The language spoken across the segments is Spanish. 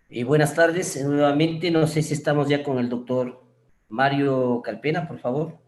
Y buenas tardes, nuevamente. No sé si estamos ya con el doctor Mario Calpena, por favor.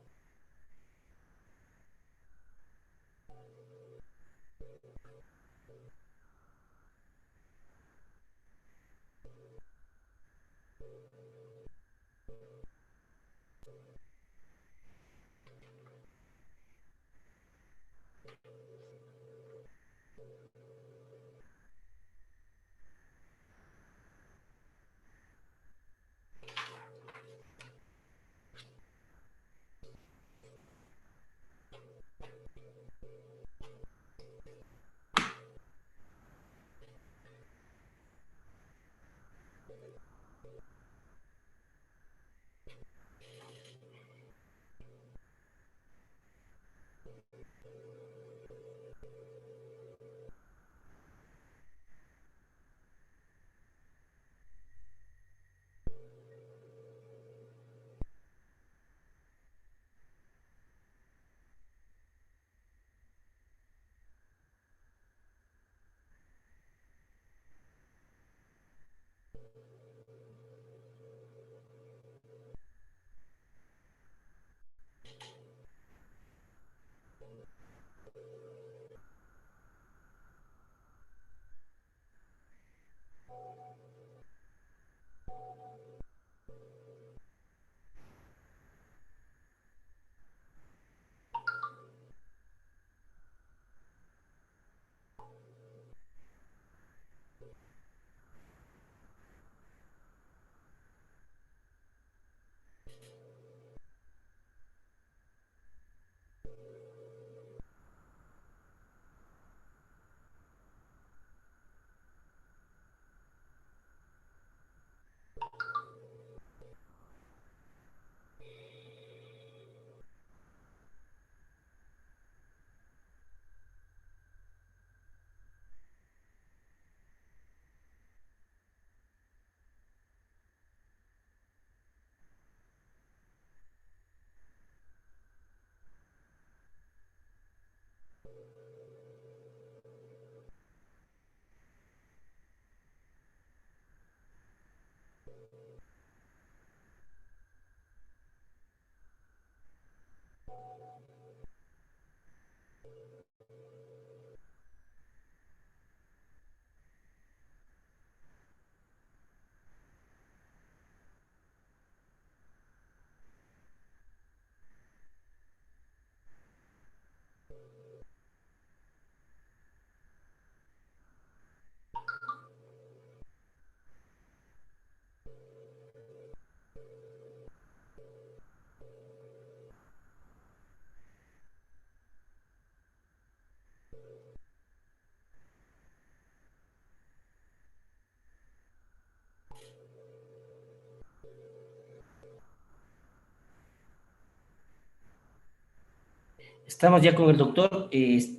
Estamos ya con el doctor y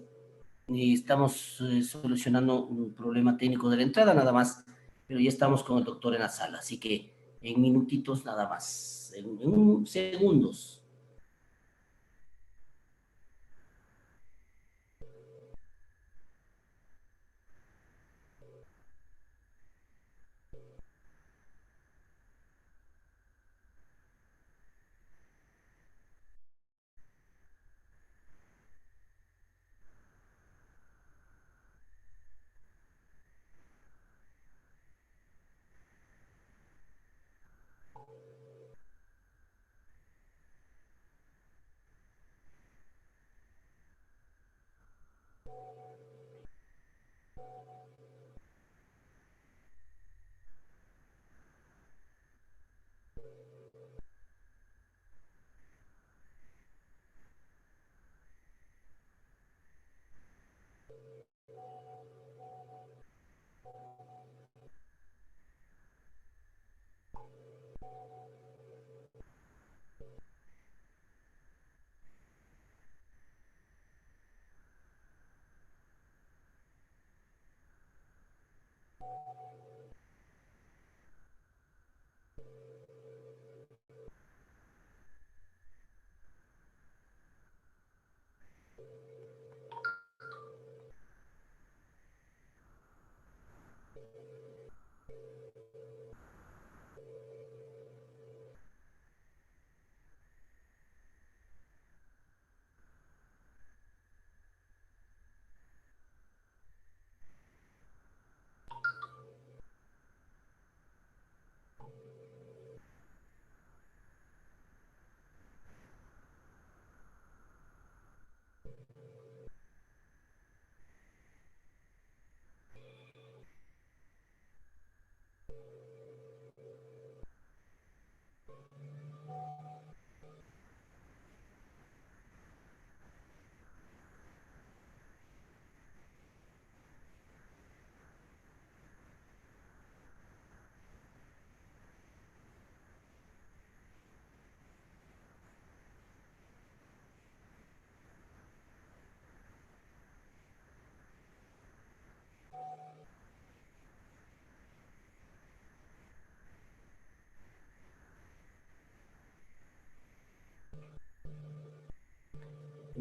estamos solucionando un problema técnico de la entrada nada más, pero ya estamos con el doctor en la sala, así que en minutitos nada más, en segundos.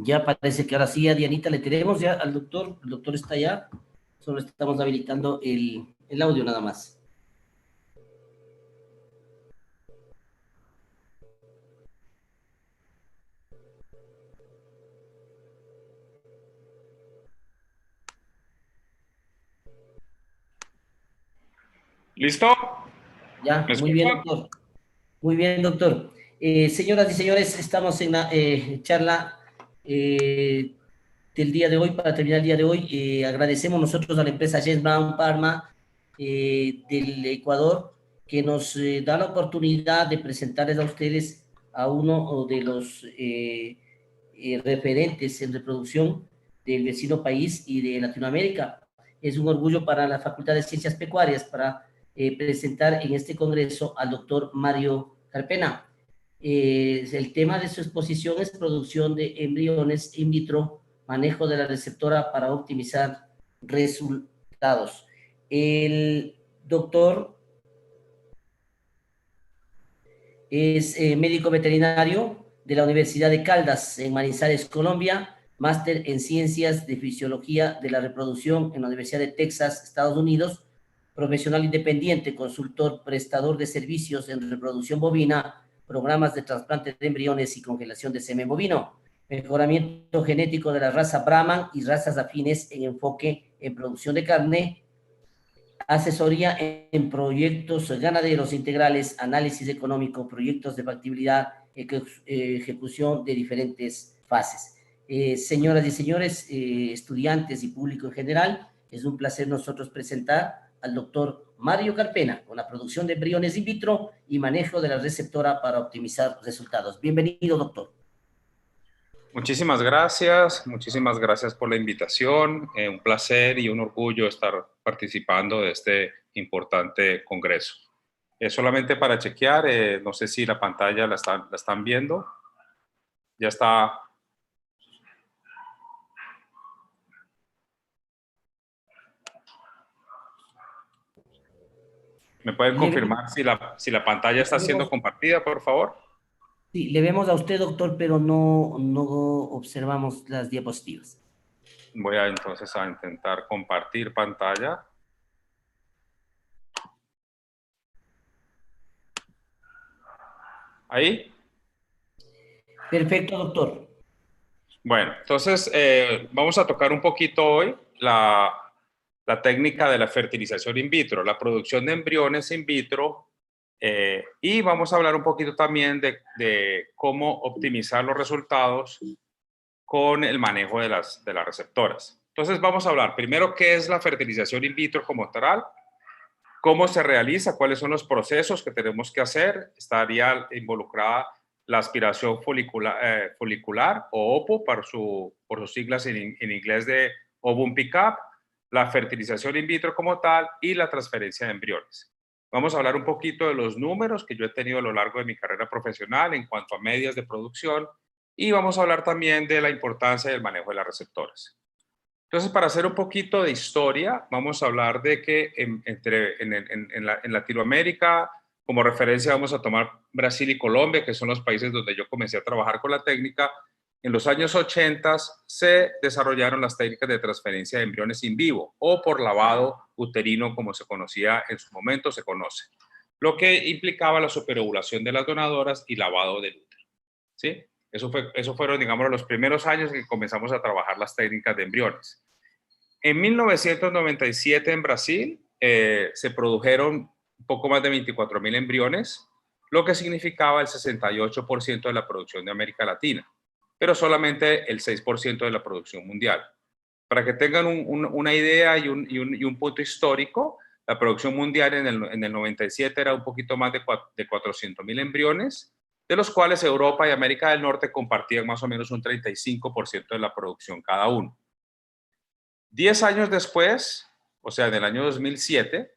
Ya parece que ahora sí, a Dianita le tenemos ya al doctor. El doctor está ya. Solo estamos habilitando el audio nada más. ¿Listo? Ya, ¿Me muy bien, escuchan? doctor. Muy bien, doctor. Señoras y señores, estamos en la charla del día de hoy. Para terminar el día de hoy, agradecemos nosotros a la empresa James Brown Parma del Ecuador, que nos da la oportunidad de presentarles a ustedes a uno de los referentes en reproducción del vecino país y de Latinoamérica. Es un orgullo para la Facultad de Ciencias Pecuarias para presentar en este congreso al doctor Mario Carpena. El tema de su exposición es producción de embriones in vitro, manejo de la receptora para optimizar resultados. El doctor es médico veterinario de la Universidad de Caldas, en Manizales, Colombia, máster en Ciencias de Fisiología de la Reproducción en la Universidad de Texas, Estados Unidos, profesional independiente, consultor, prestador de servicios en reproducción bovina, programas de trasplante de embriones y congelación de semen bovino, mejoramiento genético de la raza Brahman y razas afines en enfoque en producción de carne, asesoría en proyectos ganaderos integrales, análisis económico, proyectos de factibilidad, ejecución de diferentes fases. Señoras y señores, estudiantes y público en general, es un placer nosotros presentar al doctor Mario Carpena con la producción de embriones in vitro y manejo de la receptora para optimizar resultados. Bienvenido, doctor. Muchísimas gracias por la invitación. Un placer y un orgullo estar participando de este importante congreso. Solamente para chequear, no sé si la pantalla la están viendo. Ya está. ¿Me pueden Le vemos, confirmar si la pantalla está le siendo vemos, compartida, por favor? sí, le vemos a usted, doctor, pero no observamos las diapositivas. Voy a entonces a intentar compartir pantalla. ¿Ahí? Perfecto, doctor. Bueno, entonces vamos a tocar un poquito hoy la técnica de la fertilización in vitro, la producción de embriones in vitro, y vamos a hablar un poquito también de cómo optimizar los resultados con el manejo de las receptoras. Entonces vamos a hablar primero qué es la fertilización in vitro como tal, cómo se realiza, cuáles son los procesos que tenemos que hacer. Estaría involucrada la aspiración folicular o OPO por sus siglas en inglés de ovum pickup, la fertilización in vitro como tal y la transferencia de embriones. Vamos a hablar un poquito de los números que yo he tenido a lo largo de mi carrera profesional en cuanto a medias de producción y vamos a hablar también de la importancia del manejo de las receptoras. Entonces, para hacer un poquito de historia, vamos a hablar de que en Latinoamérica, como referencia, vamos a tomar Brasil y Colombia, que son los países donde yo comencé a trabajar con la técnica. En los años 80 se desarrollaron las técnicas de transferencia de embriones in vivo o por lavado uterino, como se conocía en su momento, se conoce, lo que implicaba la superovulación de las donadoras y lavado del útero. ¿Sí? Eso fueron, digamos, los primeros años en que comenzamos a trabajar las técnicas de embriones. En 1997 en Brasil se produjeron un poco más de 24.000 embriones, lo que significaba el 68% de la producción de América Latina, pero solamente el 6% de la producción mundial. Para que tengan una idea y un punto histórico, la producción mundial en el 97 era un poquito más de 400.000 embriones, de los cuales Europa y América del Norte compartían más o menos un 35% de la producción cada uno. 10 años después, o sea, en el año 2007,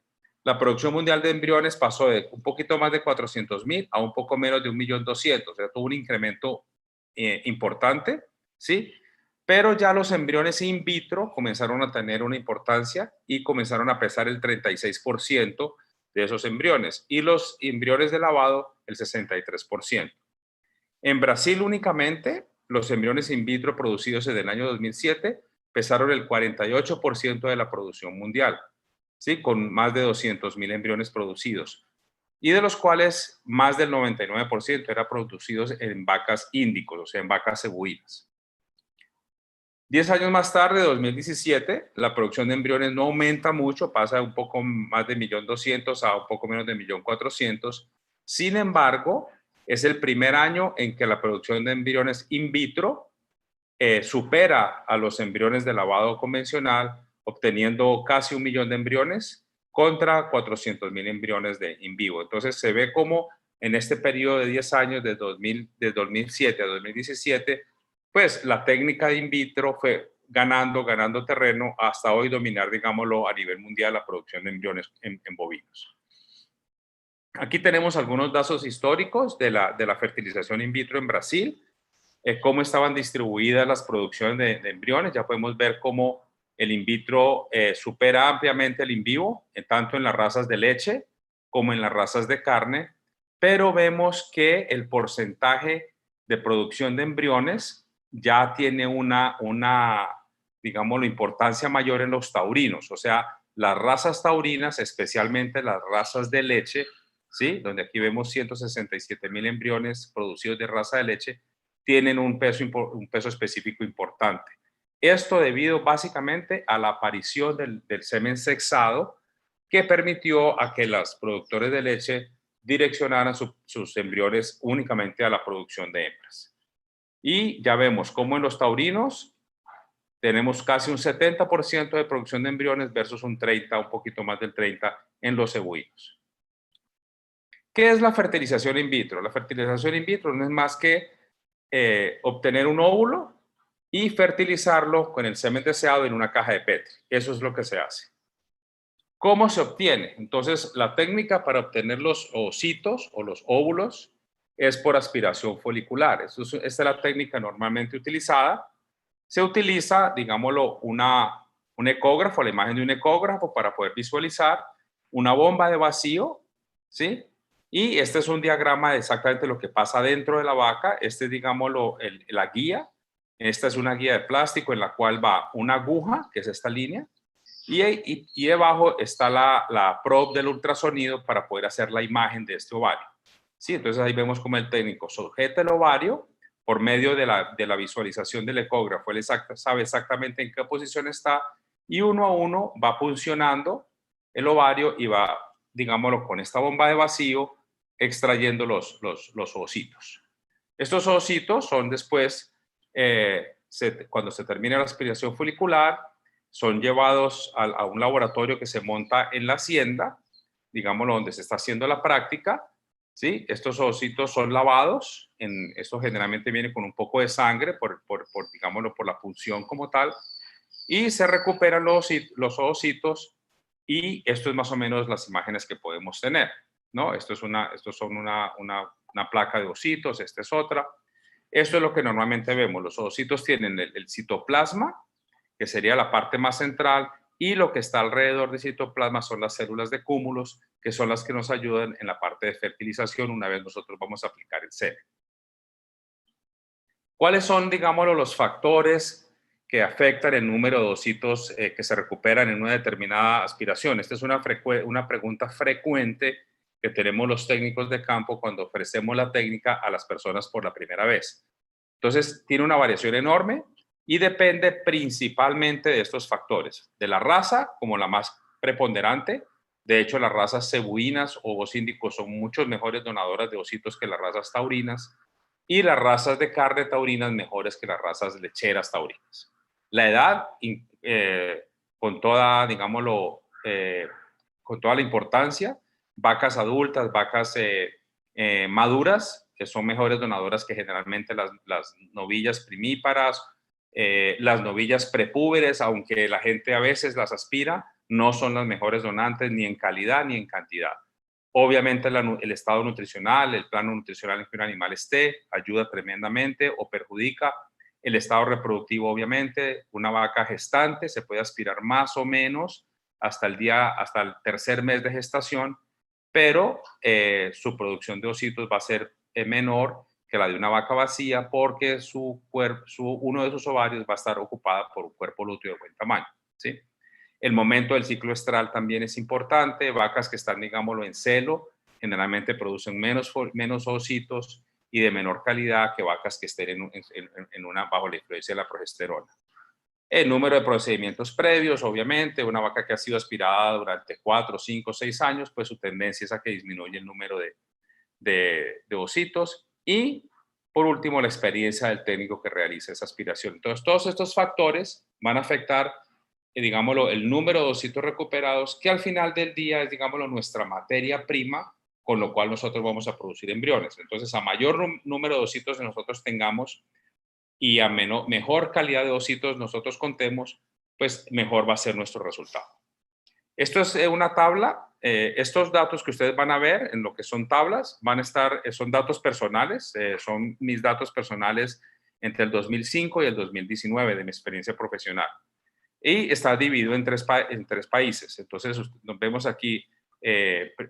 la producción mundial de embriones pasó de un poquito más de 400.000 a un poco menos de 1.200.000, o sea, tuvo un incremento importante, ¿sí? Pero ya los embriones in vitro comenzaron a tener una importancia y comenzaron a pesar el 36% de esos embriones y los embriones de lavado el 63%. En Brasil únicamente, los embriones in vitro producidos desde el año 2007 pesaron el 48% de la producción mundial, ¿sí? Con más de 200.000 embriones producidos, y de los cuales más del 99% eran producidos en vacas índicos, o sea, en vacas cebuinas. 10 años más tarde, 2017, la producción de embriones no aumenta mucho, pasa de un poco más de 1.200.000 a un poco menos de 1.400.000. Sin embargo, es el primer año en que la producción de embriones in vitro supera a los embriones de lavado convencional, obteniendo casi 1.000.000 de embriones contra 400.000 embriones de in vivo. Entonces se ve como en este periodo de 10 años, de 2007 a 2017, pues la técnica de in vitro fue ganando terreno hasta hoy dominar, digámoslo, a nivel mundial la producción de embriones en bovinos. Aquí tenemos algunos datos históricos de la fertilización in vitro en Brasil, cómo estaban distribuidas las producciones de embriones. Ya podemos ver cómo el in vitro supera ampliamente el in vivo, tanto en las razas de leche como en las razas de carne, pero vemos que el porcentaje de producción de embriones ya tiene una digámoslo, importancia mayor en los taurinos, o sea, las razas taurinas, especialmente las razas de leche, ¿sí? Donde aquí vemos 167.000 embriones producidos de raza de leche, tienen un peso específico importante. Esto debido básicamente a la aparición del semen sexado, que permitió a que los productores de leche direccionaran sus embriones únicamente a la producción de hembras. Y ya vemos cómo en los taurinos tenemos casi un 70% de producción de embriones versus un 30, un poquito más del 30 en los cebuinos. ¿Qué es la fertilización in vitro? La fertilización in vitro no es más que obtener un óvulo y fertilizarlo con el semen deseado en una caja de Petri. Eso es lo que se hace. ¿Cómo se obtiene? Entonces, la técnica para obtener los ocitos o los óvulos es por aspiración folicular. Esta es la técnica normalmente utilizada. Se utiliza, digámoslo, un ecógrafo, la imagen de un ecógrafo para poder visualizar una bomba de vacío, ¿sí? Y este es un diagrama de exactamente lo que pasa dentro de la vaca. Este es, digámoslo, la guía. Esta es una guía de plástico en la cual va una aguja, que es esta línea, y debajo está la probe del ultrasonido para poder hacer la imagen de este ovario. Sí, entonces ahí vemos cómo el técnico sujeta el ovario por medio de la visualización del ecógrafo. Él sabe exactamente en qué posición está y uno a uno va puncionando el ovario y va, digámoslo, con esta bomba de vacío extrayendo los ovocitos. Estos ovocitos son después, cuando se termina la aspiración folicular, son llevados a un laboratorio que se monta en la hacienda, digámoslo, donde se está haciendo la práctica, ¿sí? Estos ovocitos son lavados, esto generalmente viene con un poco de sangre, digámoslo, por la punción como tal, y se recuperan los ovocitos, y esto es más o menos las imágenes que podemos tener, ¿no? Estos son una placa de ovocitos, esta es otra. Esto es lo que normalmente vemos. Los ovocitos tienen el citoplasma, que sería la parte más central, y lo que está alrededor del citoplasma son las células de cúmulos, que son las que nos ayudan en la parte de fertilización una vez nosotros vamos a aplicar el semen. ¿Cuáles son, digámoslo, los factores que afectan el número de ovocitos que se recuperan en una determinada aspiración? Esta es una pregunta frecuente que tenemos los técnicos de campo cuando ofrecemos la técnica a las personas por la primera vez. Entonces, tiene una variación enorme y depende principalmente de estos factores, de la raza como la más preponderante. De hecho, las razas cebuinas o ovos índicos son muchos mejores donadoras de ovocitos que las razas taurinas, y las razas de carne taurinas mejores que las razas lecheras taurinas. La edad, con toda, digámoslo, con toda la importancia, vacas adultas, vacas maduras, que son mejores donadoras que generalmente las novillas primíparas, las novillas prepúberes, aunque la gente a veces las aspira, no son las mejores donantes ni en calidad ni en cantidad. Obviamente el estado nutricional, el plano nutricional en que un animal esté, ayuda tremendamente o perjudica. El estado reproductivo, obviamente, una vaca gestante se puede aspirar más o menos hasta el tercer mes de gestación, pero su producción de ositos va a ser menor que la de una vaca vacía porque uno de sus ovarios va a estar ocupada por un cuerpo lúteo de buen tamaño, ¿sí? El momento del ciclo estral también es importante. Vacas que están, digámoslo, en celo, generalmente producen menos ositos y de menor calidad que vacas que estén bajo la influencia de la progesterona. El número de procedimientos previos, obviamente, una vaca que ha sido aspirada durante 4, 5, 6 años, pues su tendencia es a que disminuya el número de ositos. Y, por último, la experiencia del técnico que realiza esa aspiración. Entonces, todos estos factores van a afectar, digámoslo, el número de ositos recuperados, que al final del día es, digámoslo, nuestra materia prima, con lo cual nosotros vamos a producir embriones. Entonces, a mayor número de ositos que nosotros tengamos y a mejor calidad de ositos nosotros contemos, pues mejor va a ser nuestro resultado. Esto es una tabla. Estos datos que ustedes van a ver en lo que son tablas van a estar, son datos personales, son mis datos personales entre el 2005 y el 2019 de mi experiencia profesional. Y está dividido en tres países. Entonces, nos vemos aquí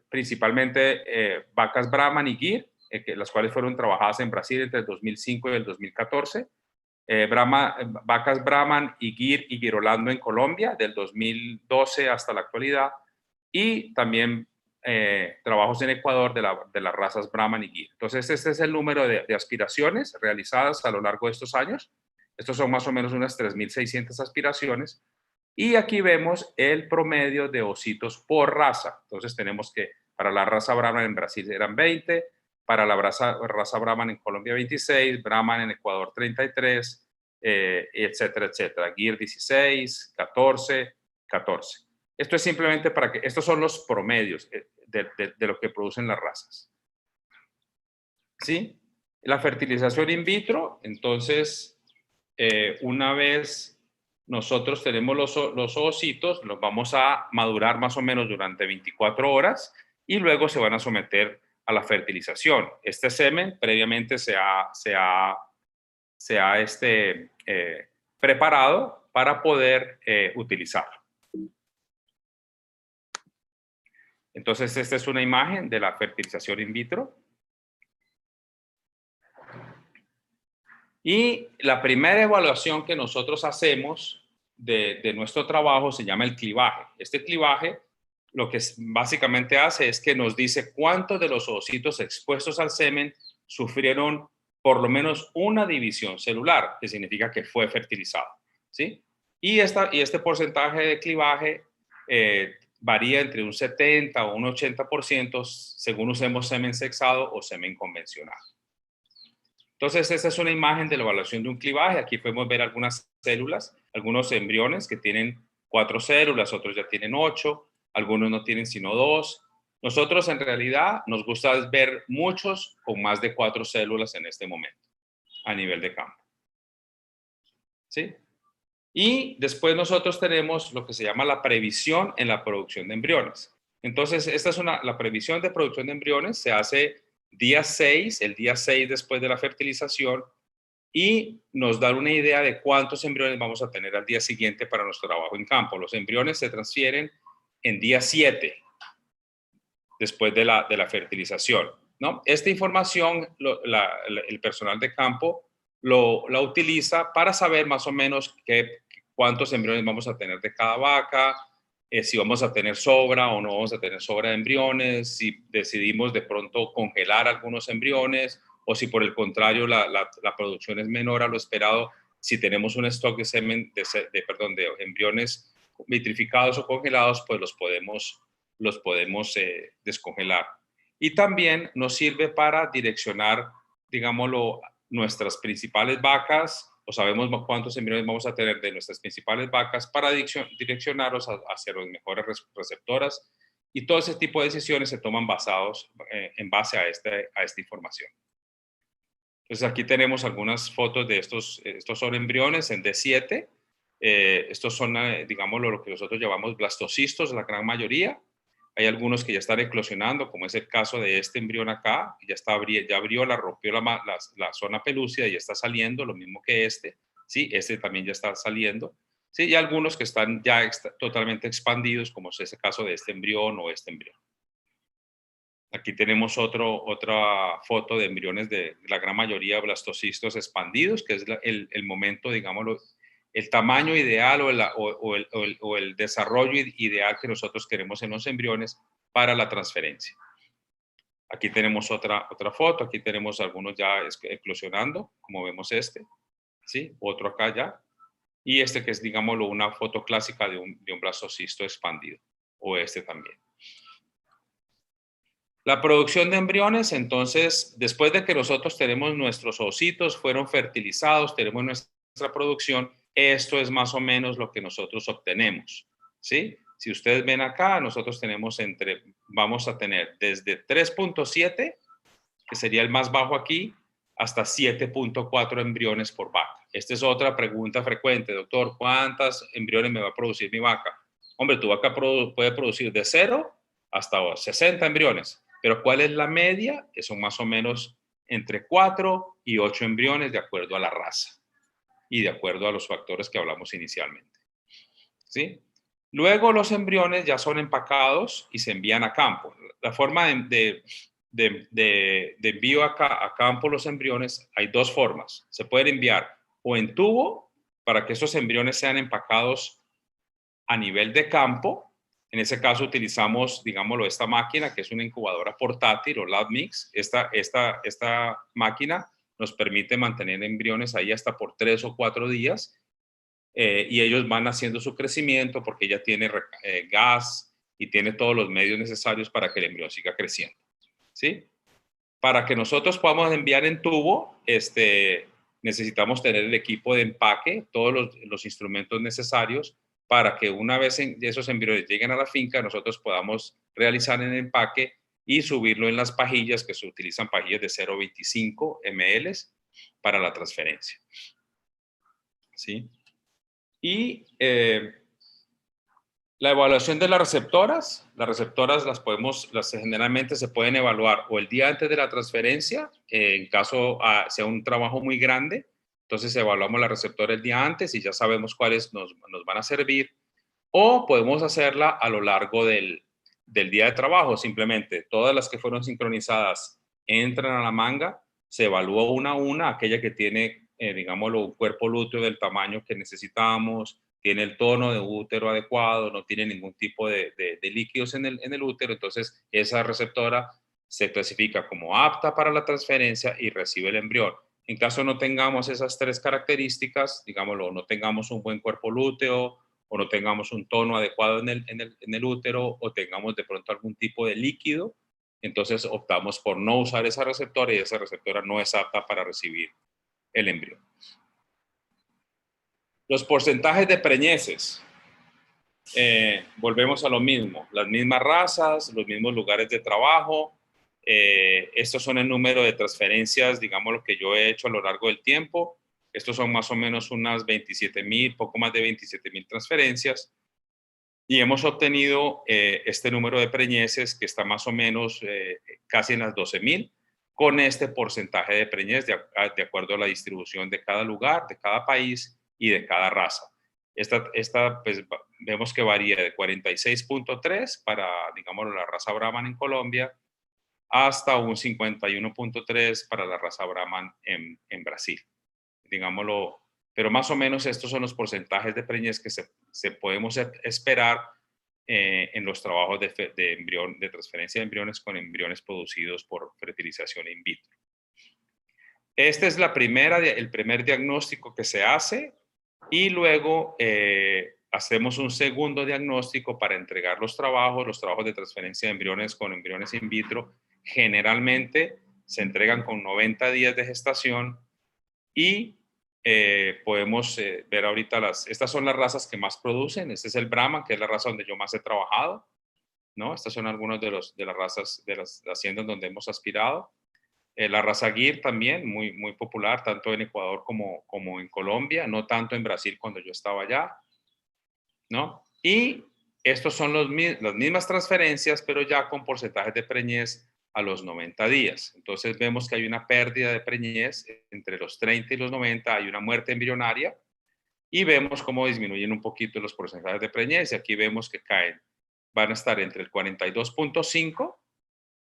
principalmente vacas Brahman y Gir, las cuales fueron trabajadas en Brasil entre el 2005 y el 2014. Vacas Brahman y Girolando en Colombia, del 2012 hasta la actualidad. Y también trabajos en Ecuador de las razas Brahman y Gir. Entonces, este es el número de aspiraciones realizadas a lo largo de estos años. Estos son más o menos unas 3.600 aspiraciones. Y aquí vemos el promedio de ositos por raza. Entonces tenemos que para la raza Brahman en Brasil eran 20, para la raza Brahman en Colombia 26, Brahman en Ecuador 33, etcétera, etcétera. Gir 16, 14, 14. Esto es simplemente para que, estos son los promedios de lo que producen las razas. ¿Sí? La fertilización in vitro, entonces, una vez nosotros tenemos los ositos, los vamos a madurar más o menos durante 24 horas y luego se van a someter a la fertilización. Este semen previamente se ha preparado para poder utilizarlo. Entonces, esta es una imagen de la fertilización in vitro. Y la primera evaluación que nosotros hacemos de nuestro trabajo se llama el clivaje. Este clivaje lo que básicamente hace es que nos dice cuántos de los ovocitos expuestos al semen sufrieron por lo menos una división celular, que significa que fue fertilizado, ¿sí? Y este porcentaje de clivaje varía entre un 70 o un 80% según usemos semen sexado o semen convencional. Entonces, esta es una imagen de la evaluación de un clivaje. Aquí podemos ver algunas células, algunos embriones que tienen 4 células, otros ya tienen 8, algunos no tienen sino 2. Nosotros en realidad nos gusta ver muchos con más de 4 células en este momento a nivel de campo. ¿Sí? Y después nosotros tenemos lo que se llama la previsión en la producción de embriones. Entonces, esta es la previsión de producción de embriones se hace día 6, el día 6 después de la fertilización, y nos da una idea de cuántos embriones vamos a tener al día siguiente para nuestro trabajo en campo. Los embriones se transfieren en día 7 después de la fertilización, ¿no? Esta información el personal de campo la utiliza para saber más o menos cuántos embriones vamos a tener de cada vaca, si vamos a tener sobra o no vamos a tener sobra de embriones, si decidimos de pronto congelar algunos embriones o si por el contrario la producción es menor a lo esperado, si tenemos un stock de semen, de embriones vitrificados o congelados, pues los podemos descongelar. Y también nos sirve para direccionar, digámoslo, nuestras principales vacas, o sabemos cuántos embriones vamos a tener de nuestras principales vacas para direccionarlos hacia las mejores receptoras. Y todo ese tipo de decisiones se toman en base a esta información. Entonces aquí tenemos algunas fotos de estos son embriones en D7. Estos son, digamos, lo que nosotros llamamos blastocistos, la gran mayoría. Hay algunos que ya están eclosionando, como es el caso de este embrión acá, que ya abrió, rompió la zona pelúcida y ya está saliendo, lo mismo que este. Sí, este también ya está saliendo. Sí, y algunos que están ya totalmente expandidos, como es ese caso de este embrión o este embrión. Aquí tenemos otra foto de embriones de la gran mayoría blastocistos expandidos, que es el momento, digámoslo, el tamaño ideal o el desarrollo ideal que nosotros queremos en los embriones para la transferencia. Aquí tenemos otra foto, aquí tenemos algunos ya eclosionando, como vemos este, ¿sí? Otro acá ya. Y este que es, digámoslo, una foto clásica de un blastocisto expandido, o este también. La producción de embriones, entonces, después de que nosotros tenemos nuestros ositos, fueron fertilizados, tenemos nuestra producción, esto es más o menos lo que nosotros obtenemos, ¿sí? Si ustedes ven acá, nosotros tenemos vamos a tener desde 3.7, que sería el más bajo aquí, hasta 7.4 embriones por vaca. Esta es otra pregunta frecuente, doctor, ¿cuántos embriones me va a producir mi vaca? Hombre, tu vaca puede producir de 0 hasta 60 embriones. Pero ¿cuál es la media? Que son más o menos entre 4 y 8 embriones de acuerdo a la raza y de acuerdo a los factores que hablamos inicialmente. ¿Sí? Luego los embriones ya son empacados y se envían a campo. La forma de envío a campo los embriones, hay dos formas. Se pueden enviar o en tubo para que esos embriones sean empacados a nivel de campo. En ese caso utilizamos, digámoslo, esta máquina que es una incubadora portátil o LabMix. Esta máquina nos permite mantener embriones ahí hasta por 3 o 4 días y ellos van haciendo su crecimiento porque ella tiene gas y tiene todos los medios necesarios para que el embrión siga creciendo. ¿Sí? Para que nosotros podamos enviar en tubo, necesitamos tener el equipo de empaque, todos los instrumentos necesarios para que una vez esos embriones lleguen a la finca, nosotros podamos realizar el empaque y subirlo en las pajillas, que se utilizan pajillas de 0.25 ml para la transferencia. ¿Sí? Y la evaluación de las receptoras generalmente se pueden evaluar o el día antes de la transferencia, en caso sea un trabajo muy grande, entonces evaluamos la receptora el día antes y ya sabemos cuáles nos van a servir, o podemos hacerla a lo largo del día de trabajo, simplemente todas las que fueron sincronizadas entran a la manga, se evalúa una a una, aquella que tiene, digámoslo, un cuerpo lúteo del tamaño que necesitamos, tiene el tono de útero adecuado, no tiene ningún tipo de líquidos en el útero, entonces esa receptora se clasifica como apta para la transferencia y recibe el embrión. En caso no tengamos esas tres características, digámoslo, no tengamos un buen cuerpo lúteo o no tengamos un tono adecuado en el útero o tengamos de pronto algún tipo de líquido, entonces optamos por no usar esa receptora y esa receptora no es apta para recibir el embrión. Los porcentajes de preñeces. Volvemos a lo mismo, las mismas razas, los mismos lugares de trabajo. Estos son el número de transferencias, digamos, lo que yo he hecho a lo largo del tiempo. Estos son más o menos unas 27,000, poco más de 27,000 transferencias. Y hemos obtenido este número de preñeces que está más o menos casi en las 12,000, con este porcentaje de preñez de acuerdo a la distribución de cada lugar, de cada país y de cada raza. Esta pues, vemos que varía de 46.3 para, digamos, la raza Brahman en Colombia, hasta un 51.3 para la raza Brahman en Brasil. Digámoslo, pero más o menos estos son los porcentajes de preñez que se podemos esperar en los trabajos de transferencia de embriones con embriones producidos por fertilización in vitro. Este es el primer diagnóstico que se hace y luego hacemos un segundo diagnóstico para entregar los trabajos de transferencia de embriones con embriones in vitro. Generalmente se entregan con 90 días de gestación y podemos ver ahorita estas son las razas que más producen. Este es el Brahman, que es la raza donde yo más he trabajado, ¿no? Estas son algunas de las razas de las haciendas donde hemos aspirado. La raza Gir también, muy popular, tanto en Ecuador como en Colombia, no tanto en Brasil cuando yo estaba allá, ¿no? Y estos son las mismas transferencias, pero ya con porcentajes de preñez a los 90 días. Entonces vemos que hay una pérdida de preñez entre los 30 y los 90, hay una muerte embrionaria, y vemos cómo disminuyen un poquito los porcentajes de preñez, y aquí vemos que van a estar entre el 42.5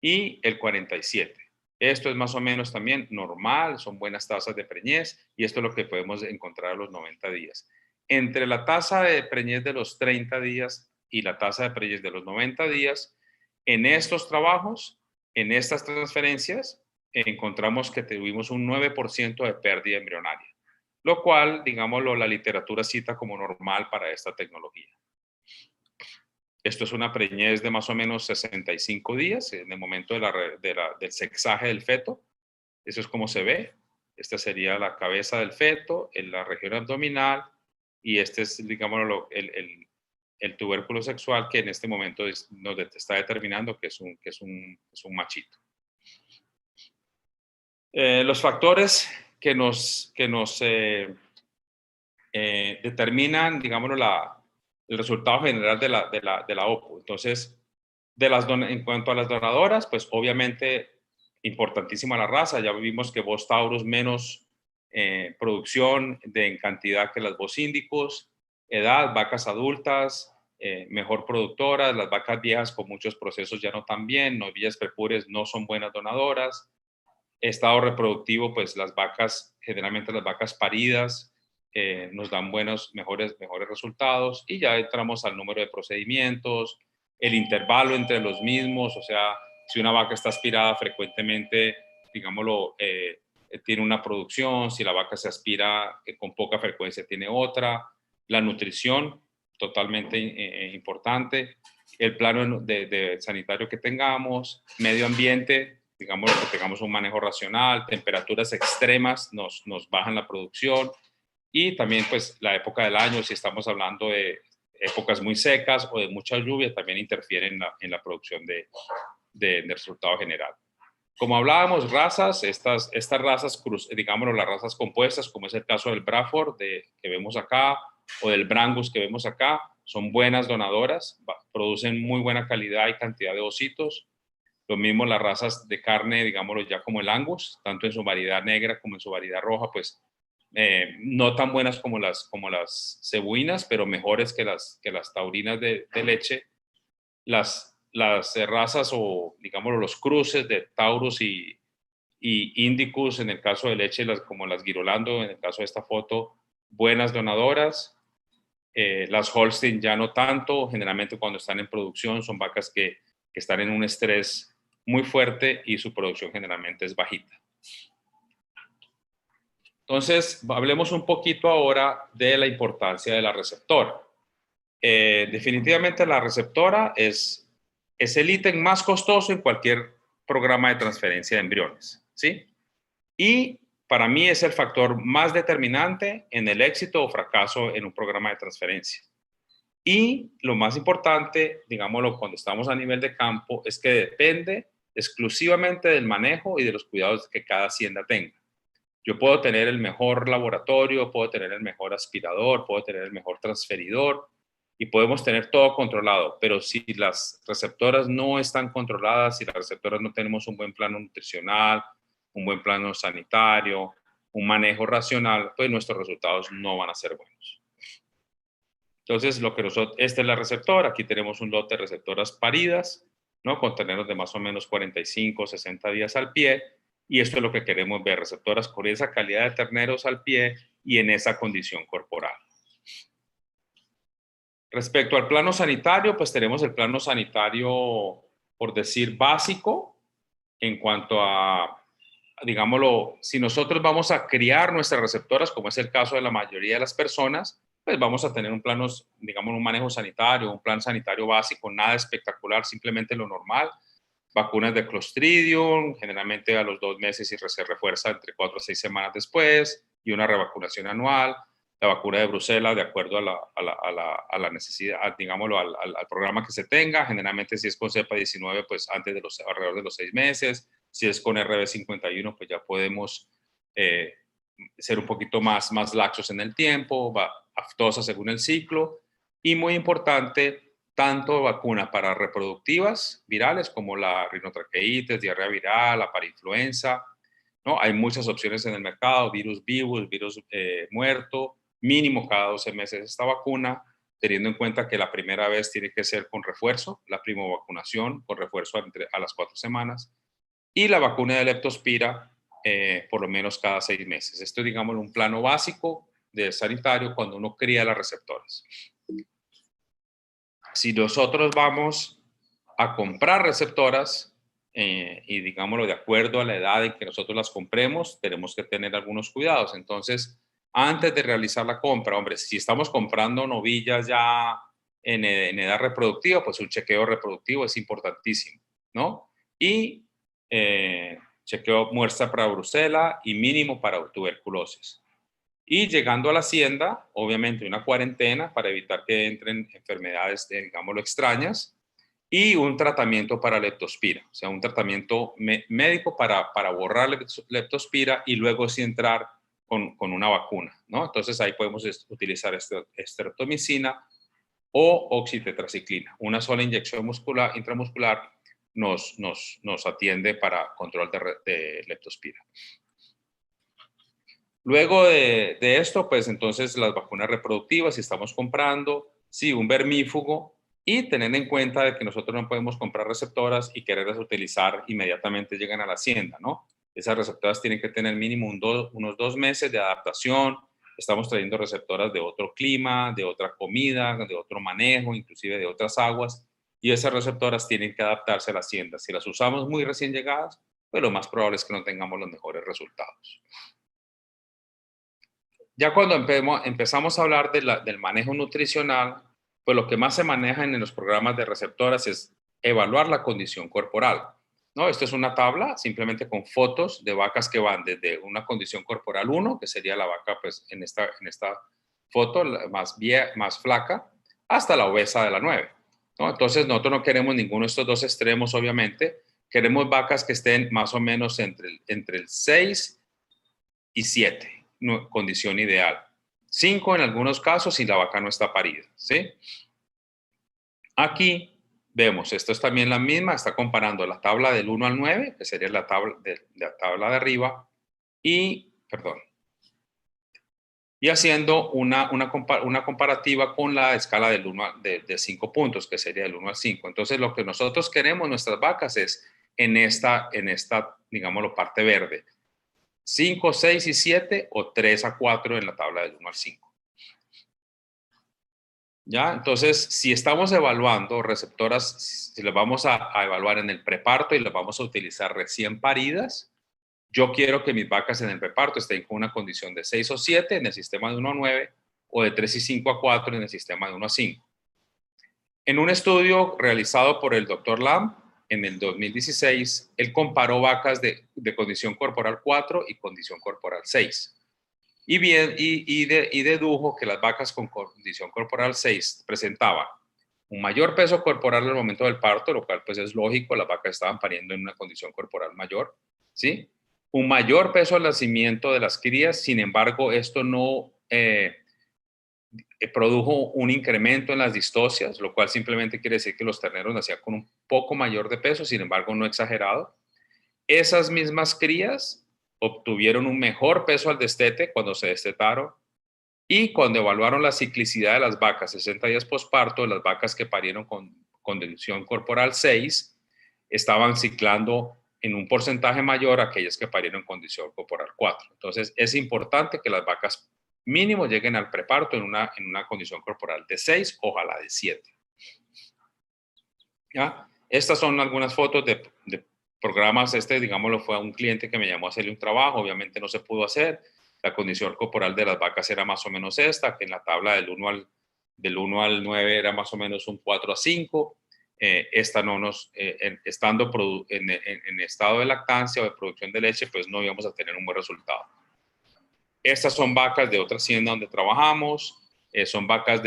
y el 47. Esto es más o menos también normal, son buenas tasas de preñez, y esto es lo que podemos encontrar a los 90 días. Entre la tasa de preñez de los 30 días y la tasa de preñez de los 90 días, en estos trabajos, en estas transferencias, encontramos que tuvimos un 9% de pérdida embrionaria, lo cual, digámoslo, la literatura cita como normal para esta tecnología. Esto es una preñez de más o menos 65 días en el momento del sexaje del feto. Eso es como se ve. Esta sería la cabeza del feto, en la región abdominal, y este es, digamos, el tubérculo sexual que en este momento nos está determinando que es un machito. Los factores que nos determinan, digámoslo, el resultado general de la OPU. Entonces, en cuanto a las donadoras, pues obviamente importantísima la raza. Ya vimos que Bos Taurus menos producción en cantidad que las Bos Indicus, edad, vacas adultas, mejor productoras, las vacas viejas con muchos procesos ya no tan bien, novillas prepures no son buenas donadoras. Estado reproductivo, pues generalmente las vacas paridas, nos dan mejores resultados, y ya entramos al número de procedimientos, el intervalo entre los mismos, o sea, si una vaca está aspirada frecuentemente, digámoslo, tiene una producción, si la vaca se aspira con poca frecuencia tiene otra, la nutrición, totalmente importante, el plano de sanitario que tengamos, medio ambiente, digamos que tengamos un manejo racional, temperaturas extremas nos bajan la producción, y también pues la época del año, si estamos hablando de épocas muy secas o de mucha lluvia, también interfieren en la producción del resultado general. Como hablábamos, razas, estas razas, digámoslo, las razas compuestas, como es el caso del Braford que vemos acá, o del Brangus que vemos acá, son buenas donadoras, producen muy buena calidad y cantidad de ositos. Lo mismo las razas de carne, digámoslo ya como el Angus, tanto en su variedad negra como en su variedad roja, pues no tan buenas como las cebuinas, pero mejores que las taurinas de leche. Las razas o, digámoslo, los cruces de Taurus y Indicus, en el caso de leche, como las Girolando, en el caso de esta foto, buenas donadoras. Las Holstein ya no tanto, generalmente cuando están en producción son vacas que están en un estrés muy fuerte y su producción generalmente es bajita. Entonces, hablemos un poquito ahora de la importancia de la receptora. Definitivamente la receptora es el ítem más costoso en cualquier programa de transferencia de embriones, ¿sí? Y para mí es el factor más determinante en el éxito o fracaso en un programa de transferencia. Y lo más importante, digámoslo, cuando estamos a nivel de campo, es que depende exclusivamente del manejo y de los cuidados que cada hacienda tenga. Yo puedo tener el mejor laboratorio, puedo tener el mejor aspirador, puedo tener el mejor transferidor y podemos tener todo controlado, pero si las receptoras no están controladas, si las receptoras no tenemos un buen plano nutricional, un buen plano sanitario, un manejo racional, pues nuestros resultados no van a ser buenos. Entonces, esta es la receptora, aquí tenemos un lote de receptoras paridas, ¿no? Con terneros de más o menos 45 o 60 días al pie, y esto es lo que queremos ver, receptoras con esa calidad de terneros al pie y en esa condición corporal. Respecto al plano sanitario, pues tenemos el plano sanitario, por decir, básico, en cuanto a, digámoslo, si nosotros vamos a criar nuestras receptoras, como es el caso de la mayoría de las personas, pues vamos a tener un plano, digamos, un manejo sanitario, un plan sanitario básico, nada espectacular, simplemente lo normal. Vacunas de Clostridium, generalmente a los 2 meses y se refuerza entre 4 a 6 semanas después, y una revacunación anual. La vacuna de Bruselas, de acuerdo a la necesidad, digámoslo, al programa que se tenga. Generalmente si es con cepa 19, pues alrededor de los 6 meses. Si es con RB51, pues ya podemos ser un poquito más laxos en el tiempo, aftosa según el ciclo. Y muy importante, tanto vacuna para reproductivas virales como la rinotraqueitis, diarrea viral, la parainfluenza, ¿no? Hay muchas opciones en el mercado, virus vivus, virus muerto, mínimo cada 12 meses esta vacuna, teniendo en cuenta que la primera vez tiene que ser con refuerzo, la primovacunación con refuerzo a las 4 semanas, y la vacuna de leptospira por lo menos cada 6 meses. Esto es, digamos, un plano básico de sanitario cuando uno cría las receptoras. Si nosotros vamos a comprar receptoras, y digámoslo de acuerdo a la edad en que nosotros las compremos, tenemos que tener algunos cuidados. Entonces, antes de realizar la compra, hombre, si estamos comprando novillas ya en edad reproductiva, pues un chequeo reproductivo es importantísimo, ¿no? Y chequeo muestra para brucela y mínimo para tuberculosis. Y llegando a la hacienda, obviamente una cuarentena para evitar que entren enfermedades, digámoslo, extrañas, y un tratamiento para leptospira, o sea, un tratamiento médico para borrar leptospira y luego sí entrar con una vacuna, ¿no? Entonces ahí podemos utilizar estreptomicina o oxitetraciclina. Una sola inyección intramuscular nos atiende para control de leptospira. Luego de esto, pues entonces las vacunas reproductivas, si estamos comprando, sí, un vermífugo, y tener en cuenta de que nosotros no podemos comprar receptoras y quererlas utilizar inmediatamente llegan a la hacienda, ¿no? Esas receptoras tienen que tener mínimo unos 2 meses de adaptación. Estamos trayendo receptoras de otro clima, de otra comida, de otro manejo, inclusive de otras aguas, y esas receptoras tienen que adaptarse a la hacienda. Si las usamos muy recién llegadas, pues lo más probable es que no tengamos los mejores resultados. Ya cuando empezamos a hablar del manejo nutricional, pues lo que más se maneja en los programas de receptoras es evaluar la condición corporal, ¿no? Esto es una tabla simplemente con fotos de vacas que van desde una condición corporal 1, que sería la vaca pues en esta foto más flaca, hasta la obesa de la 9, ¿no? Entonces nosotros no queremos ninguno de estos dos extremos, obviamente. Queremos vacas que estén más o menos entre el 6 y 7. Condición ideal. 5 en algunos casos si la vaca no está parida, ¿sí? Aquí vemos, esto es también la misma, está comparando la tabla del 1 al 9, que sería la tabla de arriba, y haciendo una comparativa con la escala del 1 de 5 puntos, que sería del 1 al 5. Entonces, lo que nosotros queremos nuestras vacas es en esta digámoslo, parte verde. 5, 6 y 7 o 3 a 4 en la tabla del 1 al 5. ¿Ya? Entonces, si estamos evaluando receptoras, si las vamos a evaluar en el preparto y las vamos a utilizar recién paridas, yo quiero que mis vacas en el preparto estén con una condición de 6 o 7 en el sistema de 1 a 9 o de 3 y 5 a 4 en el sistema de 1 a 5. En un estudio realizado por el Dr. Lam en el 2016, él comparó vacas de condición corporal 4 y condición corporal 6. Y dedujo que las vacas con condición corporal 6 presentaban un mayor peso corporal al momento del parto, lo cual pues es lógico, las vacas estaban pariendo en una condición corporal mayor, ¿sí? Un mayor peso al nacimiento de las crías, sin embargo, esto no produjo un incremento en las distocias, lo cual simplemente quiere decir que los terneros nacían con un poco mayor de peso, sin embargo, no exagerado. Esas mismas crías obtuvieron un mejor peso al destete cuando se destetaron, y cuando evaluaron la ciclicidad de las vacas 60 días posparto, las vacas que parieron con condición corporal 6 estaban ciclando en un porcentaje mayor a aquellas que parieron en condición corporal 4. Entonces, es importante que las vacas mínimo lleguen al preparto en una condición corporal de 6, ojalá de 7. ¿Ya? Estas son algunas fotos de programas. Digámoslo, fue a un cliente que me llamó a hacerle un trabajo, obviamente no se pudo hacer. La condición corporal de las vacas era más o menos esta, que en la tabla del 1 al 9 era más o menos un 4 a 5. Esta no estando en estado de lactancia o de producción de leche, pues no íbamos a tener un buen resultado. Estas son vacas de otra hacienda donde trabajamos. Son vacas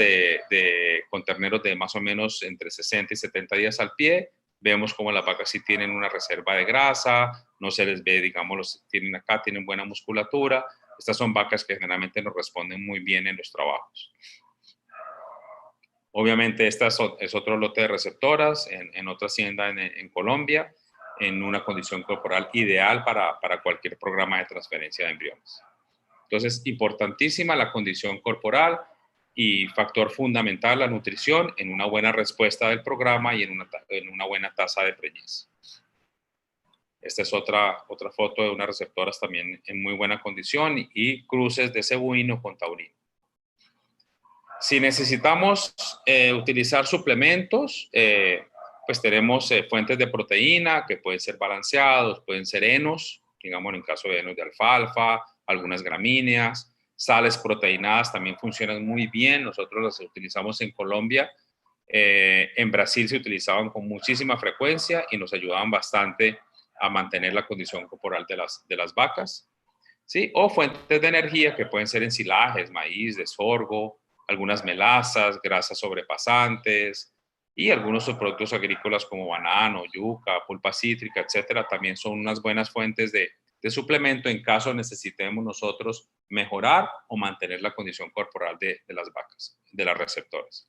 con terneros de más o menos entre 60 y 70 días al pie, vemos como las vacas sí tienen una reserva de grasa, no se les ve, digamos, tienen buena musculatura. Estas son vacas que generalmente nos responden muy bien en los trabajos. Obviamente, esta es otro lote de receptoras en otra hacienda en Colombia, en una condición corporal ideal para cualquier programa de transferencia de embriones. Entonces, importantísima la condición corporal y factor fundamental la nutrición en una buena respuesta del programa y en una buena tasa de preñez. Esta es otra foto de unas receptoras también en muy buena condición y cruces de cebuino con taurino. Si necesitamos utilizar suplementos, pues tenemos fuentes de proteína que pueden ser balanceados, pueden ser henos, digamos en el caso de henos de alfalfa, algunas gramíneas, sales proteinadas también funcionan muy bien, nosotros las utilizamos en Colombia, en Brasil se utilizaban con muchísima frecuencia y nos ayudaban bastante a mantener la condición corporal de las vacas, ¿sí? O fuentes de energía que pueden ser ensilajes, maíz, de sorgo, algunas melazas, grasas sobrepasantes y algunos subproductos agrícolas como banano, yuca, pulpa cítrica, etcétera, también son unas buenas fuentes de suplemento en caso necesitemos nosotros mejorar o mantener la condición corporal de las vacas, de las receptoras.